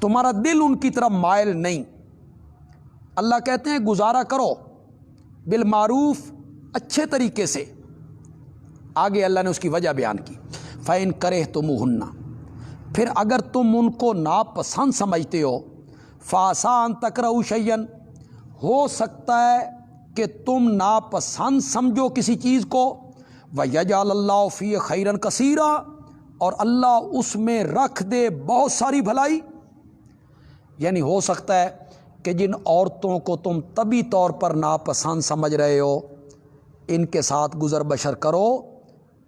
تمہارا دل ان کی طرف مائل نہیں، اللہ کہتے ہیں گزارا کرو بالمعروف، اچھے طریقے سے۔ آگے اللہ نے اس کی وجہ بیان کی، فَإِن كَرِهْتُمُوهُنَّ، پھر اگر تم ان کو ناپسند سمجھتے ہو، فَعَسَىٰ أَن تَكْرَهُوا شَيْئًا، ہو سکتا ہے کہ تم ناپسند سمجھو کسی چیز کو، وَيَجْعَلَ اللَّهُ فِيهِ خَيْرًا كَثِيرًا، اور اللہ اس میں رکھ دے بہت ساری بھلائی۔ یعنی ہو سکتا ہے کہ جن عورتوں کو تم طبی طور پر ناپسند سمجھ رہے ہو ان کے ساتھ گزر بسر کرو،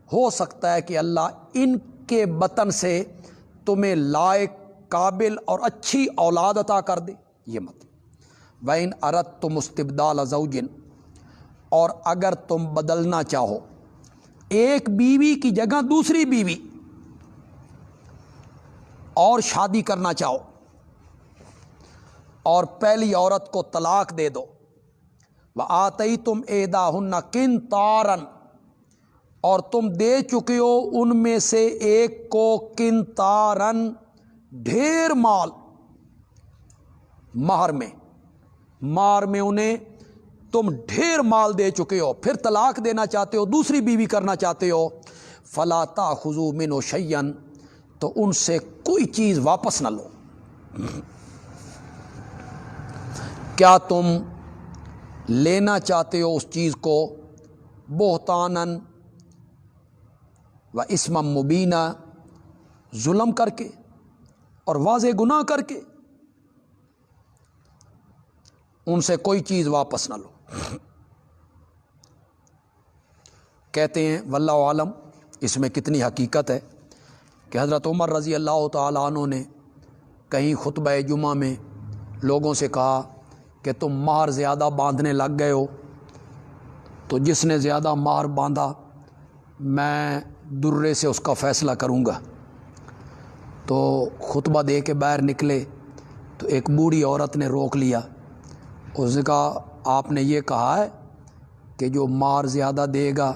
ہو سکتا ہے کہ اللہ ان کے بطن سے تمہیں لائق، قابل اور اچھی اولاد عطا کر دے، یہ مت۔ وَإِنْ أَرَدْتُمُ اسْتِبْدَالَ زَوْجٍ، اور اگر تم بدلنا چاہو ایک بیوی کی جگہ دوسری بیوی اور شادی کرنا چاہو، اور پہلی عورت کو طلاق دے دو، وَآتَيْتُمْ إِحْدَاهُنَّ قِنْطَارًا، اور تم دے چکے ہو ان میں سے ایک کو قنطاراً، ڈھیر مال، مہر میں انہیں تم ڈھیر مال دے چکے ہو، پھر طلاق دینا چاہتے ہو، دوسری بیوی کرنا چاہتے ہو، فَلَا تَأْخُذُوا مِنْهُ شَيْئًا، تو ان سے کوئی چیز واپس نہ لو۔ کیا تم لینا چاہتے ہو اس چیز کو بہتاناً و اسما مبینہ، ظلم کر کے اور واضح گناہ کر کے؟ ان سے کوئی چیز واپس نہ لو۔ کہتے ہیں واللہ عالم، اس میں کتنی حقیقت ہے کہ حضرت عمر رضی اللہ تعالیٰ عنہ نے کہیں خطبہ جمعہ میں لوگوں سے کہا کہ تم مہر زیادہ باندھنے لگ گئے ہو، تو جس نے زیادہ مہر باندھا میں درے سے اس کا فیصلہ کروں گا۔ تو خطبہ دے کے باہر نکلے تو ایک بوڑھی عورت نے روک لیا، اس نے کہا آپ نے یہ کہا ہے کہ جو مہر زیادہ دے گا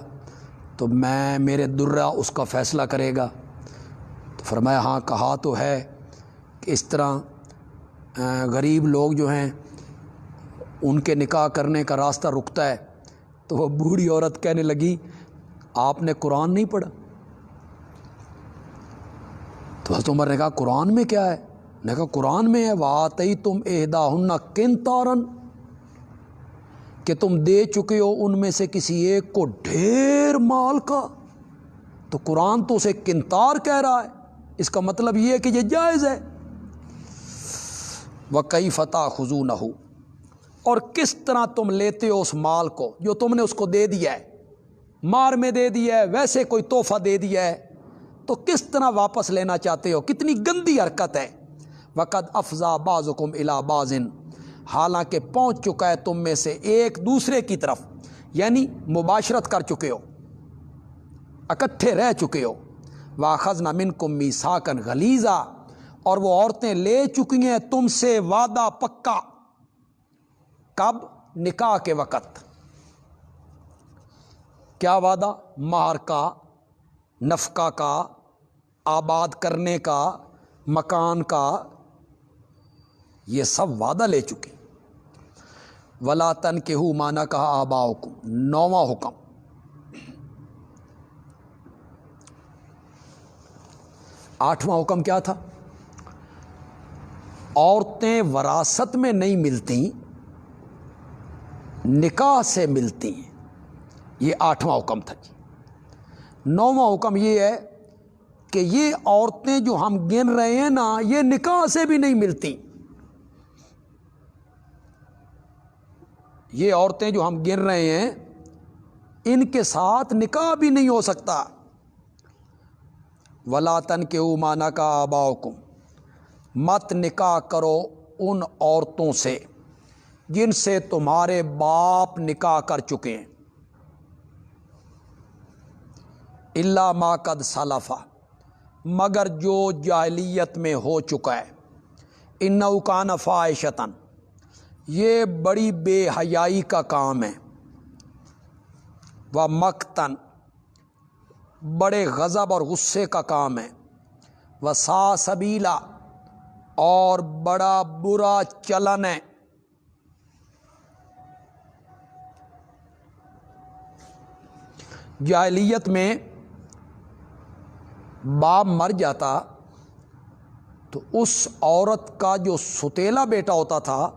تو میرے درہ اس کا فیصلہ کرے گا؟ تو فرمایا ہاں کہا تو ہے کہ اس طرح غریب لوگ جو ہیں ان کے نکاح کرنے کا راستہ رکتا ہے، تو وہ بوڑھی عورت کہنے لگی آپ نے قرآن نہیں پڑھا؟ تو حضرت عمر نے کہا قرآن میں کیا ہے؟ نے کہا قرآن میں ہے وَآتَيْتُمْ إِحْدَاهُنَّ قِنطَارًا، کہ تم دے چکے ہو ان میں سے کسی ایک کو ڈھیر مال کا۔ تو قرآن تو اسے قنطار کہہ رہا ہے، اس کا مطلب یہ ہے کہ یہ جائز ہے۔ وَكَيْفَ تَأْخُذُونَهُ، اور کس طرح تم لیتے ہو اس مال کو جو تم نے اس کو دے دیا ہے، مار میں دے دیا ہے، ویسے کوئی تحفہ دے دیا ہے، تو کس طرح واپس لینا چاہتے ہو؟ کتنی گندی حرکت ہے۔ وَقَدْ أَفْضَىٰ بَعْضُكُمْ إِلَىٰ بَعْضٍ، حالانکہ پہنچ چکا ہے تم میں سے ایک دوسرے کی طرف، یعنی مباشرت کر چکے ہو، اکٹھے رہ چکے ہو۔ وَأَخَذْنَا مِنْكُمْ مِيثَاقًا غَلِيظًا، اور وہ عورتیں لے چکی ہیں تم سے وعدہ پکا۔ کب؟ نکاح کے وقت۔ کیا وعدہ؟ مہر کا، نفقہ کا، آباد کرنے کا، مکان کا، یہ سب وعدہ لے چکی۔ وَلَا تَنْكِحُوا مَا نَكَحَ آبَاؤُكُمْ، 9واں حکم۔ 8واں حکم کیا تھا؟ عورتیں وراثت میں نہیں ملتی، نکاح سے ملتی ہیں، یہ 8واں حکم تھا جی۔ 9واں حکم یہ ہے کہ یہ عورتیں جو ہم گن رہے ہیں نا، یہ نکاح سے بھی نہیں ملتی۔ یہ عورتیں جو ہم گن رہے ہیں ان کے ساتھ نکاح بھی نہیں ہو سکتا۔ وَلَا تَنْكِحُوا مَا نَكَحَ آبَاؤُكُمْ، مت نکاح کرو ان عورتوں سے جن سے تمہارے باپ نکاح کر چکے ہیں، إِلَّا مَا قَدْ سَلَفَ، مگر جو جاہلیت میں ہو چکا ہے۔ إِنَّهُ كَانَ فَاحِشَةً، یہ بڑی بے حیائی کا کام ہے۔ وَمَقْتًا، بڑے غضب اور غصے کا کام ہے۔ وَسَاءَ سَبِيلًا، اور بڑا برا چلن ہے۔ جاہلیت میں باپ مر جاتا تو اس عورت کا جو ستیلا بیٹا ہوتا تھا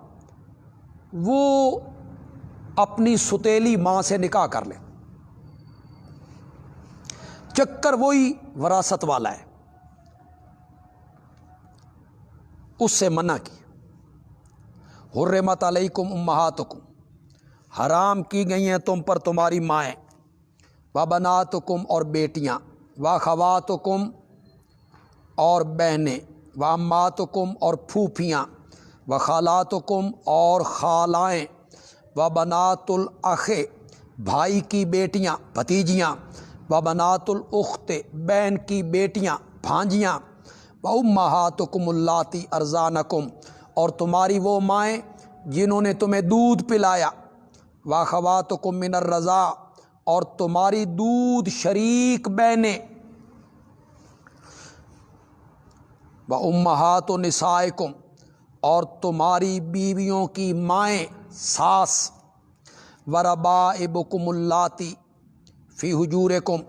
وہ اپنی ستیلی ماں سے نکاح کر لے، چکر وہی وراثت والا ہے، اس سے منع کی۔ حرمت علیکم امہاتکم، حرام کی گئی ہیں تم پر تمہاری مائیں، وبناتکم، اور بیٹیاں، واخواتکم، اور بہنیں، واماتکم، اور پھوپھیاں، وخالاتکم، اور خالائیں، وبنات الاخ، بھائی کی بیٹیاں بھتیجیاں، وبنات الاخت، بہن کی بیٹیاں بھانجیاں، وامہاتکم اللاتی ارضانکم، اور تمہاری وہ مائیں جنہوں نے تمہیں دودھ پلایا، واخواتکم من الرضاع، اور تمہاری دودھ شریک بہنیں، وامہات نسائکم، اور تمہاری بیویوں کی مائیں ساس، وربائبکم اللاتی فی حجورکم،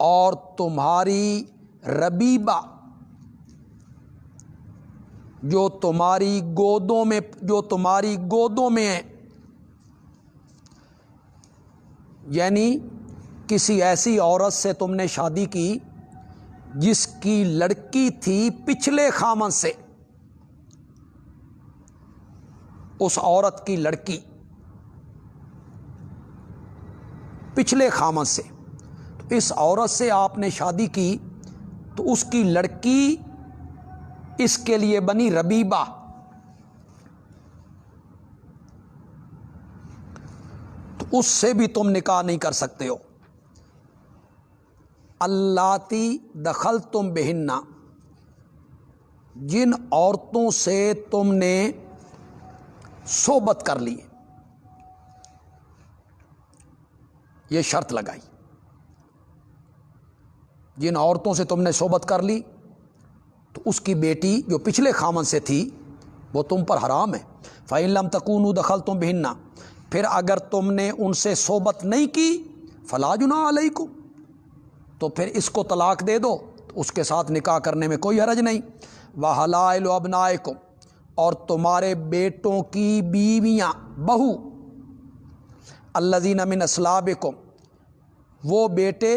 اور تمہاری ربیبہ جو تمہاری گودوں میں ہیں، یعنی کسی ایسی عورت سے تم نے شادی کی جس کی لڑکی تھی پچھلے خامن سے، اس عورت کی لڑکی پچھلے خامن سے، تو اس عورت سے آپ نے شادی کی تو اس کی لڑکی اس کے لیے بنی ربیبہ، تو اس سے بھی تم نکاح نہیں کر سکتے ہو۔ اللاتی دخلتم بہن، جن عورتوں سے تم نے صحبت کر لی، یہ شرط لگائی، جن عورتوں سے تم نے صحبت کر لی تو اس کی بیٹی جو پچھلے خامن سے تھی وہ تم پر حرام ہے۔ فَإِن لَمْ تَكُونُوا دَخَلْتُمْ بِهِنَّ، پھر اگر تم نے ان سے صحبت نہیں کی، فَلَا جُنَاحَ عَلَيْكُمْ، تو پھر اس کو طلاق دے دو، اس کے ساتھ نکاح کرنے میں کوئی حرج نہیں۔ وَحَلَائِلُ أَبْنَائِكُمْ، اور تمہارے بیٹوں کی بیویاں، بہو، الَّذِينَ مِنْ أَصْلَابِكُمْ، وہ بیٹے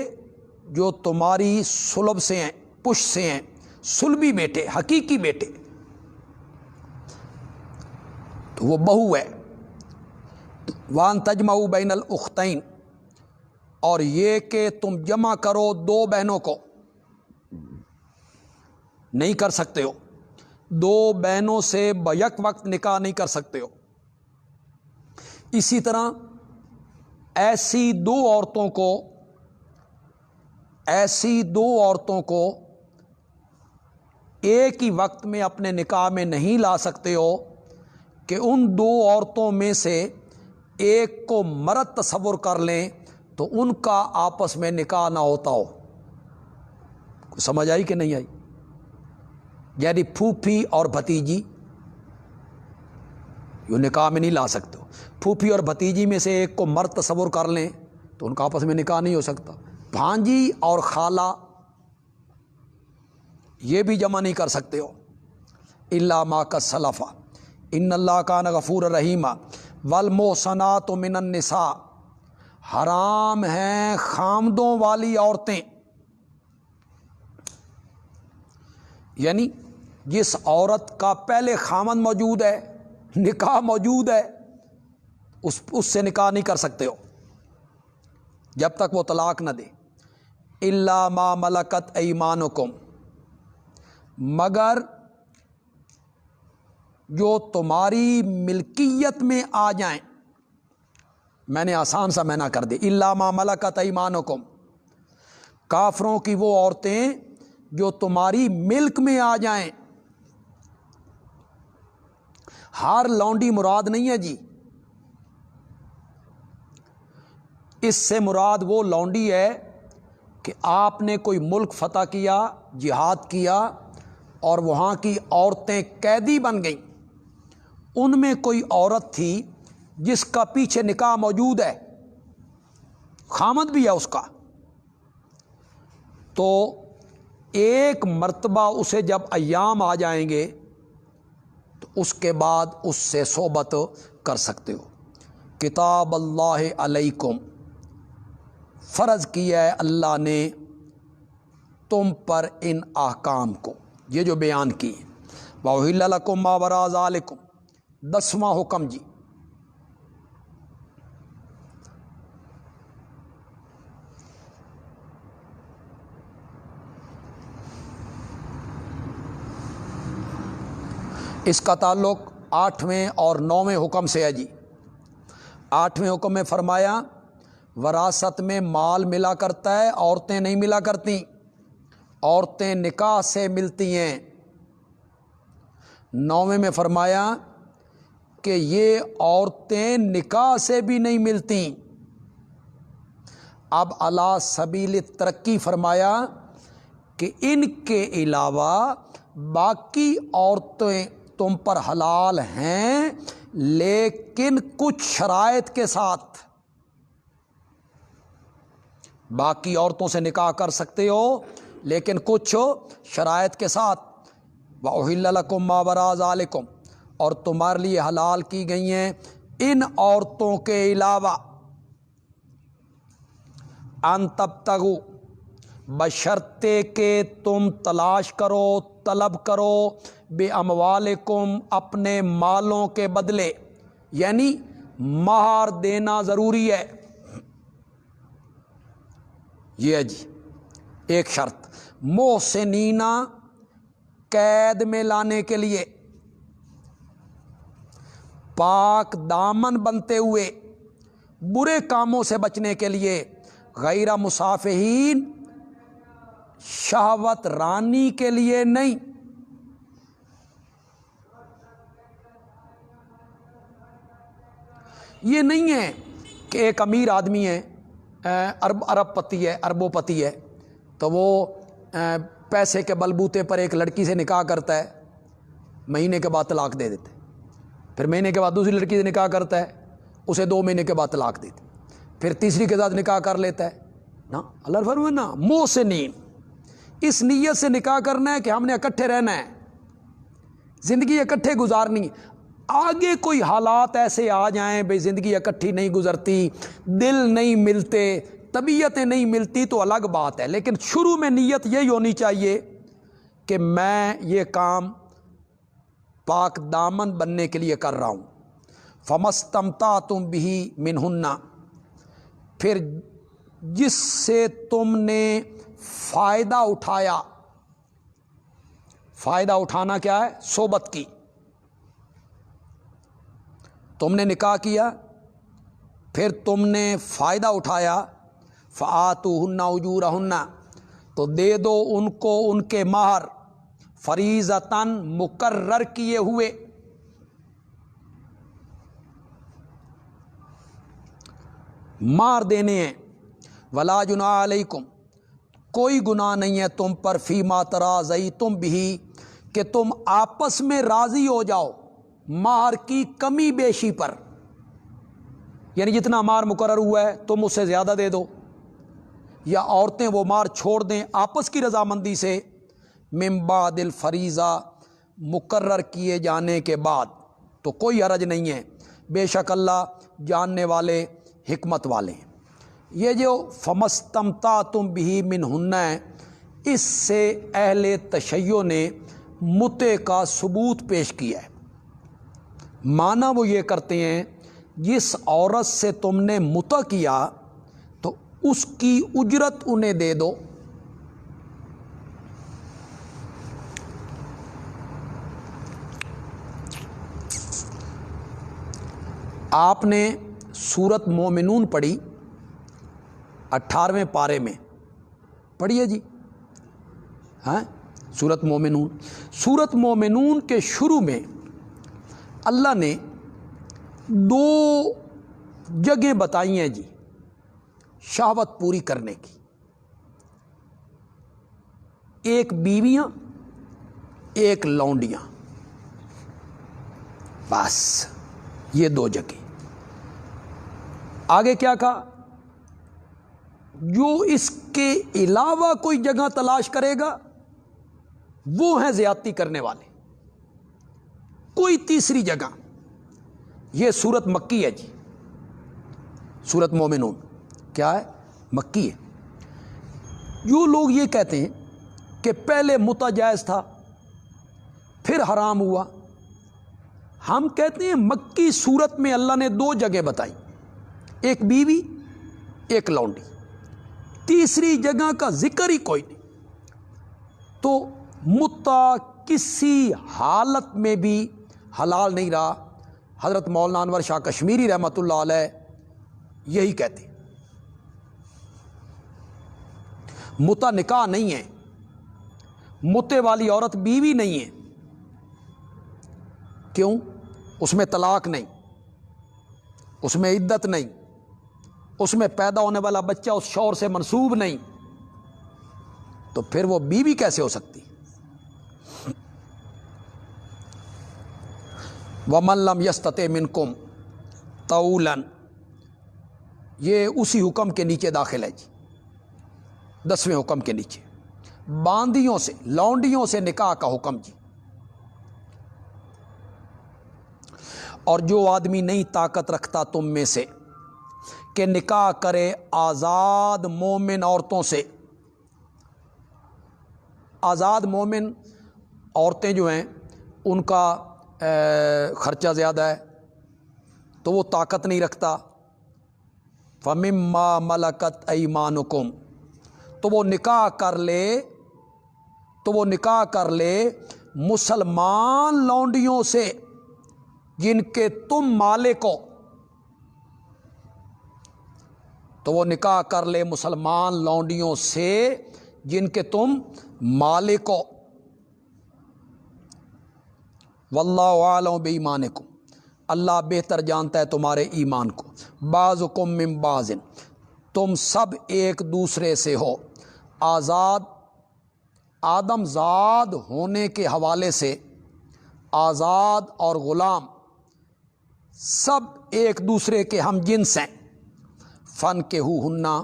جو تمہاری صلب سے ہیں، پشت سے ہیں، صلبی بیٹے، حقیقی بیٹے، تو وہ بہو ہے۔ وَأَن تَجْمَعُوا بَيْنَ الْأُخْتَيْنِ، اور یہ کہ تم جمع کرو دو بہنوں کو، نہیں کر سکتے ہو، دو بہنوں سے بیک وقت نکاح نہیں کر سکتے ہو۔ اسی طرح ایسی دو عورتوں کو ایک ہی وقت میں اپنے نکاح میں نہیں لا سکتے ہو کہ ان دو عورتوں میں سے ایک کو مرد تصور کر لیں تو ان کا آپس میں نکاح نہ ہوتا ہو۔ سمجھ آئی کہ نہیں آئی؟ یعنی پھوپھی اور بھتیجی یہ نکاح میں نہیں لا سکتے ہو۔ پھوپھی اور بھتیجی میں سے ایک کو مرد تصور کر لیں تو ان کا آپس میں نکاح نہیں ہو سکتا۔ بھانجی اور خالہ یہ بھی جمع نہیں کر سکتے ہو۔ الا ما قد سلف ان اللہ کان غفور رحیم۔ والمحصنات من النساء، حرام ہیں خامدوں والی عورتیں، یعنی جس عورت کا پہلے خامند موجود ہے، نکاح موجود ہے، اس سے نکاح نہیں کر سکتے ہو جب تک وہ طلاق نہ دے۔ الا ما ملکت ایمانکم، مگر جو تمہاری ملکیت میں آ جائیں، میں نے آسان سا معنی کر دی، الا ما ملکت ایمانکم، کافروں کی وہ عورتیں جو تمہاری ملک میں آ جائیں۔ ہر لونڈی مراد نہیں ہے جی، اس سے مراد وہ لونڈی ہے کہ آپ نے کوئی ملک فتح کیا، جہاد کیا، اور وہاں کی عورتیں قیدی بن گئیں، ان میں کوئی عورت تھی جس کا پیچھے نکاح موجود ہے، خامد بھی ہے اس کا، تو ایک مرتبہ اسے جب ایام آ جائیں گے تو اس کے بعد اس سے صحبت کر سکتے ہو۔ کتاب اللہ علیکم، فرض کیا ہے اللہ نے تم پر ان احکام کو، یہ جو بیان کی۔ وَأُحِلَّ لَكُم مَّا وَرَاءَ ذَلِكُم، 10واں حکم جی۔ اس کا تعلق 8ویں اور 9ویں حکم سے ہے جی۔ 8ویں حکم میں فرمایا وراثت میں مال ملا کرتا ہے، عورتیں نہیں ملا کرتی، عورتیں نکاح سے ملتی ہیں۔ 9ویں میں فرمایا کہ یہ عورتیں نکاح سے بھی نہیں ملتی۔ اب علی سبیل ترقی فرمایا کہ ان کے علاوہ باقی عورتیں تم پر حلال ہیں، لیکن کچھ شرائط کے ساتھ۔ باقی عورتوں سے نکاح کر سکتے ہو لیکن کچھ شرائط کے ساتھ۔ وَأُحِلَّ لَكُم مَّا وَرَاءَ ذَلِكُم، اور تمہارے لیے حلال کی گئی ہیں ان عورتوں کے علاوہ، ان تبتغوا، بشرطے کہ تم تلاش کرو، طلب کرو، بے اموالکم، اپنے مالوں کے بدلے، یعنی مہر دینا ضروری ہے۔ یہ ہے جی ایک شرط، محسنینہ، قید میں لانے کے لیے، پاک دامن بنتے ہوئے، برے کاموں سے بچنے کے لیے، غیر مصافحین، شہوت رانی کے لیے نہیں۔ یہ نہیں ہے کہ ایک امیر آدمی ہے، ارب پتی ہے، اربوں پتی ہے، تو وہ پیسے کے بلبوتے پر ایک لڑکی سے نکاح کرتا ہے مہینے کے بعد طلاق دے دیتے، پھر مہینے کے بعد دوسری لڑکی سے نکاح کرتا ہے، اسے 2 مہینے کے بعد طلاق دیتے، پھر تیسری کے ساتھ نکاح کر لیتا ہے نا۔ اللہ فرمایا نا محسنین، اس نیت سے نکاح کرنا ہے کہ ہم نے اکٹھے رہنا ہے، زندگی اکٹھے گزارنی ہے۔ آگے کوئی حالات ایسے آ جائیں بھئی زندگی اکٹھی نہیں گزرتی، دل نہیں ملتے، طبیعتیں نہیں ملتی تو الگ بات ہے، لیکن شروع میں نیت یہی ہونی چاہیے کہ میں یہ کام پاک دامن بننے کے لیے کر رہا ہوں۔ فَمَسْتَمْتَعْتُمْ بِهِ مِنْهُنَّ، پھر جس سے تم نے فائدہ اٹھایا، فائدہ اٹھانا کیا ہے؟ صحبت کی، تم نے نکاح کیا، پھر تم نے فائدہ اٹھایا، فَآتُوهُنَّ أُجُورَهُنَّ، تو دے دو ان کو ان کے مہر، فریضتاً مقرر کیے ہوئے۔ مہر دینے ہیں۔ وَلَا جُنَاحَ عَلَيْكُمْ، کوئی گناہ نہیں ہے تم پر، فِيمَا تَرَاضَيْتُمْ بِهِ، کہ تم آپس میں راضی ہو جاؤ مہر کی کمی بیشی پر، یعنی جتنا مہر مقرر ہوا ہے تم اس سے زیادہ دے دو، یا عورتیں وہ مہر چھوڑ دیں آپس کی رضامندی سے، من بعد الفریضہ، مقرر کیے جانے کے بعد، تو کوئی حرج نہیں ہے، بے شک اللہ جاننے والے حکمت والے ہیں۔ یہ جو فَمَسْتَمْتَعْتُمْ بِهِ مِنْهُنَّ ہے، اس سے اہل تشیع نے متع کا ثبوت پیش کیا ہے۔ معنی وہ یہ کرتے ہیں جس عورت سے تم نے متع کیا تو اس کی اجرت انہیں دے دو۔ آپ نے سورت مومنون پڑھی 18ویں پارے میں، پڑھیے جی، ہاں سورت مومنون۔ سورت مومنون کے شروع میں اللہ نے 2 جگہیں بتائی ہیں جی شہوت پوری کرنے کی، ایک بیویاں، ایک لونڈیاں، بس یہ 2 جگہیں۔ آگے کیا کہا؟ جو اس کے علاوہ کوئی جگہ تلاش کرے گا وہ ہیں زیادتی کرنے والے، کوئی تیسری جگہ۔ یہ سورت مکی ہے جی، سورت مومنون کیا ہے؟ مکی ہے۔ جو لوگ یہ کہتے ہیں کہ پہلے متع جائز تھا پھر حرام ہوا، ہم کہتے ہیں مکی سورت میں اللہ نے 2 جگہ بتائی، ایک بیوی ایک لونڈی، تیسری جگہ کا ذکر ہی کوئی نہیں۔ تو متع کسی حالت میں بھی حلال نہیں رہا۔ حضرت مولانا انور شاہ کشمیری رحمۃ اللہ علیہ یہی کہتے ہیں۔ متع نکاح نہیں ہے، متع والی عورت بیوی نہیں ہے، کیوں؟ اس میں طلاق نہیں، اس میں عدت نہیں، اس میں پیدا ہونے والا بچہ اس شوہر سے منسوب نہیں، تو پھر وہ بیوی کیسے ہو سکتی؟ وَمَن لَّمْ يَسْتَطِعْ مِنْكُمْ طَوْلًا، یہ اسی حکم کے نیچے داخل ہے جی، 10ویں حکم کے نیچے، باندیوں سے، لونڈیوں سے نکاح کا حکم جی۔ اور جو آدمی نہیں طاقت رکھتا تم میں سے کہ نکاح کرے آزاد مومن عورتوں سے، آزاد مومن عورتیں جو ہیں ان کا خرچہ زیادہ ہے تو وہ طاقت نہیں رکھتا، فَمِمَّا مَلَكَتْ أَيْمَانُكُمْ، تو وہ نکاح کر لے مسلمان لونڈیوں سے جن کے تم مالک ہو، تو وہ نکاح کر لے مسلمان لونڈیوں سے جن کے تم مالک ہو۔ واللہ عالم بایمانکم، اللہ بہتر جانتا ہے تمہارے ایمان کو۔ بعضکم من بعض، تم سب ایک دوسرے سے ہو، آزاد آدم زاد ہونے کے حوالے سے آزاد اور غلام سب ایک دوسرے کے ہم جنس ہیں۔ فن کے ہننا،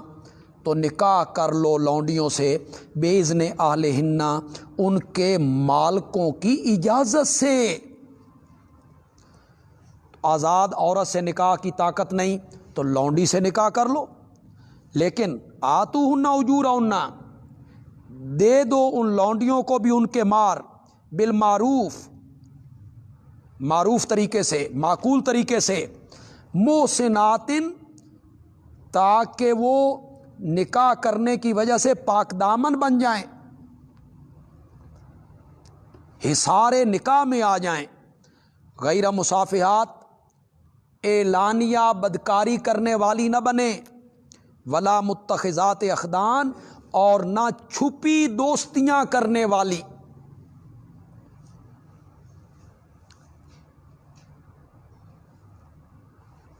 تو نکاح کر لو لونڈیوں سے، باذن اہلہن، ان کے مالکوں کی اجازت سے۔ آزاد عورت سے نکاح کی طاقت نہیں تو لونڈی سے نکاح کر لو، لیکن آتوہن اجورہن، دے دو ان لونڈیوں کو بھی ان کے مار، بالمعروف، معروف طریقے سے، معقول طریقے سے، محسنات، تاکہ وہ نکاح کرنے کی وجہ سے پاک دامن بن جائیں، حصار نکاح میں آ جائیں، غیر مصافحات، اعلانیہ بدکاری کرنے والی نہ بنے، ولا متخذات اخدان، اور نہ چھپی دوستیاں کرنے والی۔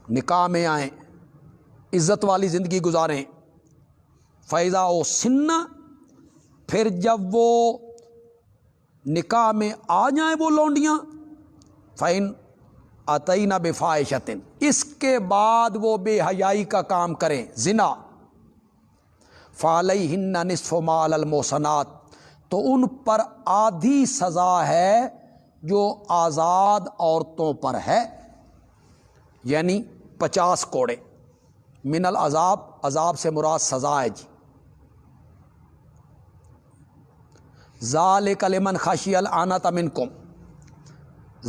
نکاح میں آئیں، عزت والی زندگی گزاریں۔ فیضا او سن، پھر جب وہ نکاح میں آ جائیں وہ لونڈیاں، فین اتینا بفاحشۃ، اس کے بعد وہ بے حیائی کا کام کریں، زنا، فعلیہن نصف ما علی المحصنات، تو ان پر آدھی سزا ہے جو آزاد عورتوں پر ہے، یعنی 50 کوڑے۔ من العذاب، عذاب سے مراد سزا ہے جی۔ ذالک لمن خشی العنۃ منکم،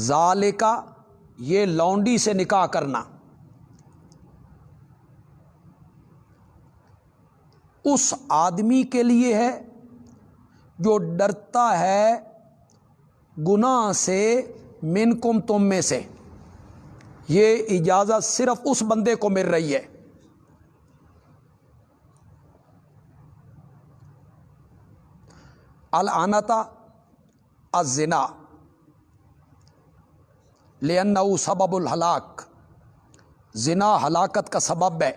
ذالک، یہ لونڈی سے نکاح کرنا اس آدمی کے لیے ہے جو ڈرتا ہے گناہ سے، منکم، تم میں سے۔ یہ اجازت صرف اس بندے کو مل رہی ہے۔ العنۃ الزنا، لأنہ سبب الہلاک، زنا ہلاکت کا سبب ہے۔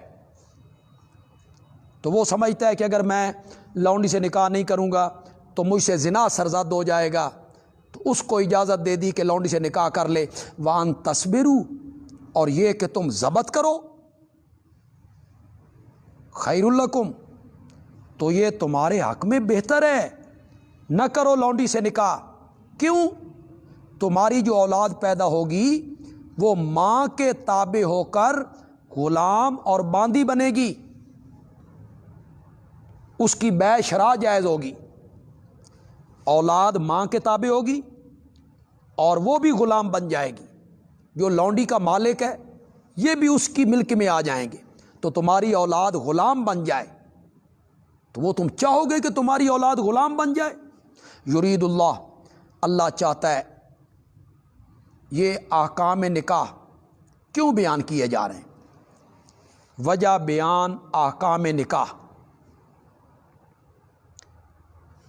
تو وہ سمجھتا ہے کہ اگر میں لونڈی سے نکاح نہیں کروں گا تو مجھ سے زنا سرزد ہو جائے گا، تو اس کو اجازت دے دی کہ لونڈی سے نکاح کر لے۔ وان تصبروا، اور یہ کہ تم ضبط کرو، خیر لکم، تو یہ تمہارے حق میں بہتر ہے، نہ کرو لونڈی سے نکاح۔ کیوں؟ تمہاری جو اولاد پیدا ہوگی وہ ماں کے تابع ہو کر غلام اور باندی بنے گی، اس کی بیع شرع جائز ہوگی۔ اولاد ماں کے تابع ہوگی اور وہ بھی غلام بن جائے گی، جو لونڈی کا مالک ہے یہ بھی اس کی ملک میں آ جائیں گے، تو تمہاری اولاد غلام بن جائے تو وہ تم چاہو گے کہ تمہاری اولاد غلام بن جائے؟ یرید اللہ، اللہ چاہتا ہے۔ یہ احکام نکاح کیوں بیان کیے جا رہے ہیں؟ وجہ بیان احکام نکاح،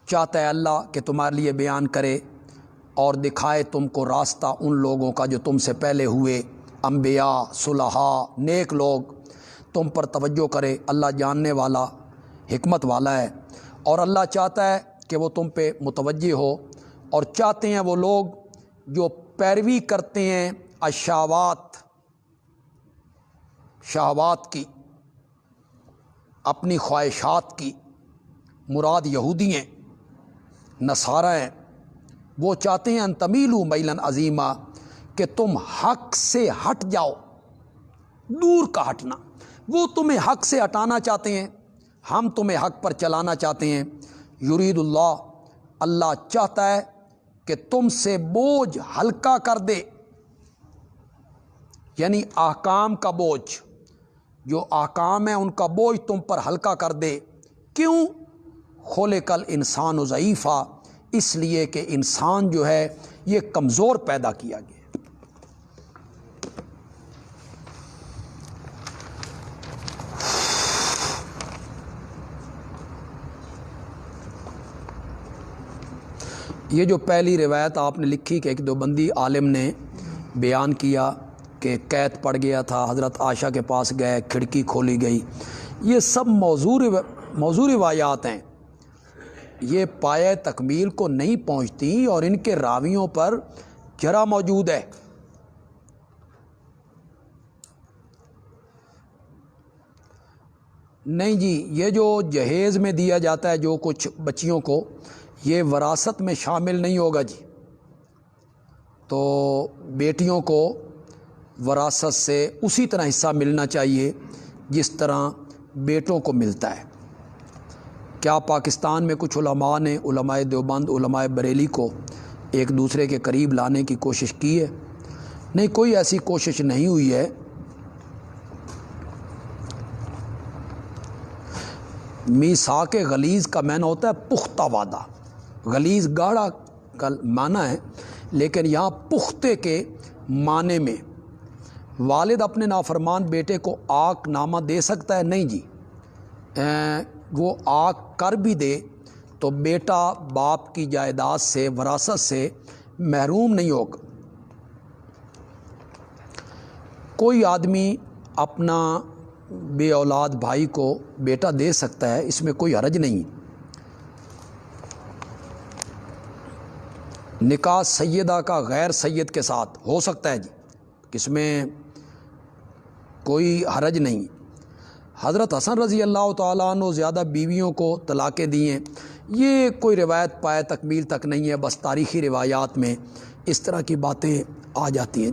چاہتا ہے اللہ کہ تمہارے لیے بیان کرے اور دکھائے تم کو راستہ ان لوگوں کا جو تم سے پہلے ہوئے، انبیاء، صلحاء، نیک لوگ، تم پر توجہ کرے۔ اللہ جاننے والا، حکمت والا ہے، اور اللہ چاہتا ہے کہ وہ تم پہ متوجہ ہو، اور چاہتے ہیں وہ لوگ جو پیروی کرتے ہیں الشہوات، شہوات کی، اپنی خواہشات کی، مراد یہودی ہیں، نصارہ ہیں، وہ چاہتے ہیں ان تمیلوا میلا عظیما، کہ تم حق سے ہٹ جاؤ، دور کا ہٹنا۔ وہ تمہیں حق سے ہٹانا چاہتے ہیں، ہم تمہیں حق پر چلانا چاہتے ہیں۔ یرید اللہ، اللہ چاہتا ہے کہ تم سے بوجھ ہلکا کر دے، یعنی احکام کا بوجھ، جو احکام ہیں ان کا بوجھ تم پر ہلکا کر دے۔ کیوں؟ خلق الانسان ضعیفا، اس لیے کہ انسان جو ہے یہ کمزور پیدا کیا گیا۔ یہ جو پہلی روایت آپ نے لکھی کہ ایک دیوبندی عالم نے بیان کیا کہ قید پڑ گیا تھا، حضرت عائشہ کے پاس گئے، کھڑکی کھولی گئی، یہ سب موضوع روایات ہیں، یہ پایہ تکمیل کو نہیں پہنچتی، اور ان کے راویوں پر ذرا موجود ہے۔ نہیں جی، یہ جو جہیز میں دیا جاتا ہے جو کچھ بچیوں کو، یہ وراثت میں شامل نہیں ہوگا جی۔ تو بیٹیوں کو وراثت سے اسی طرح حصہ ملنا چاہیے جس طرح بیٹوں کو ملتا ہے۔ کیا پاکستان میں کچھ علماء نے علماء دیوبند، علماء بریلی کو ایک دوسرے کے قریب لانے کی کوشش کی ہے؟ نہیں، کوئی ایسی کوشش نہیں ہوئی ہے۔ میثاق غلیظ کا معنی ہوتا ہے پختہ وعدہ، غلیظ گاڑھا کا معنی ہے، لیکن یہاں پختے کے معنی میں والد اپنے نافرمان بیٹے کو آق نامہ دے سکتا ہے؟ نہیں جی، وہ آق کر بھی دے تو بیٹا باپ کی جائیداد سے، وراثت سے محروم نہیں ہوگا۔ کوئی آدمی اپنا بے اولاد بھائی کو بیٹا دے سکتا ہے، اس میں کوئی حرج نہیں۔ نکاح سیدہ کا غیر سید کے ساتھ ہو سکتا ہے جی، اس میں کوئی حرج نہیں۔ حضرت حسن رضی اللہ تعالیٰ عنہ زیادہ بیویوں کو طلاقیں دی ہیں، یہ کوئی روایت پائے تکمیل تک نہیں ہے، بس تاریخی روایات میں اس طرح کی باتیں آ جاتی ہیں۔